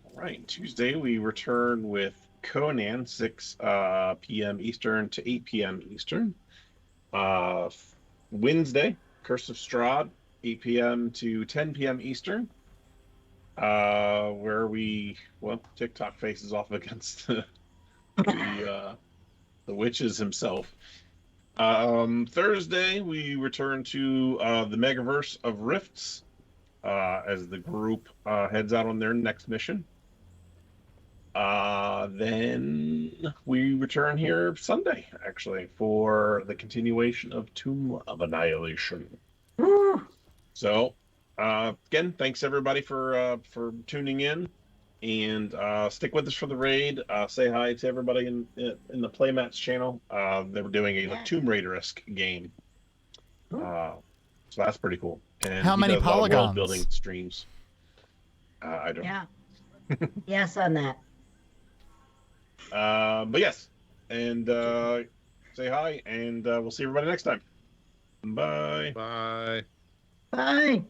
All right, Tuesday we return with Conan, 6 p.m. Eastern to 8 p.m. Eastern. Wednesday, Curse of Strahd, 8 p.m. to 10 p.m. Eastern. Where TikTok faces off against the witches himself. Thursday, we return to the Megaverse of Rifts as the group heads out on their next mission. Then we return here Sunday, actually, for the continuation of Tomb of Annihilation. Woo! So, again, thanks everybody for tuning in. And stick with us for the raid. Say hi to everybody in the Playmats channel. They were doing a Yeah. Tomb Raider-esque game. So that's pretty cool. And How he many does a lot of world polygons? building streams. I don't Yeah. Yes, on that. but yes. And say hi, and we'll see everybody next time. Bye. Bye. Bye.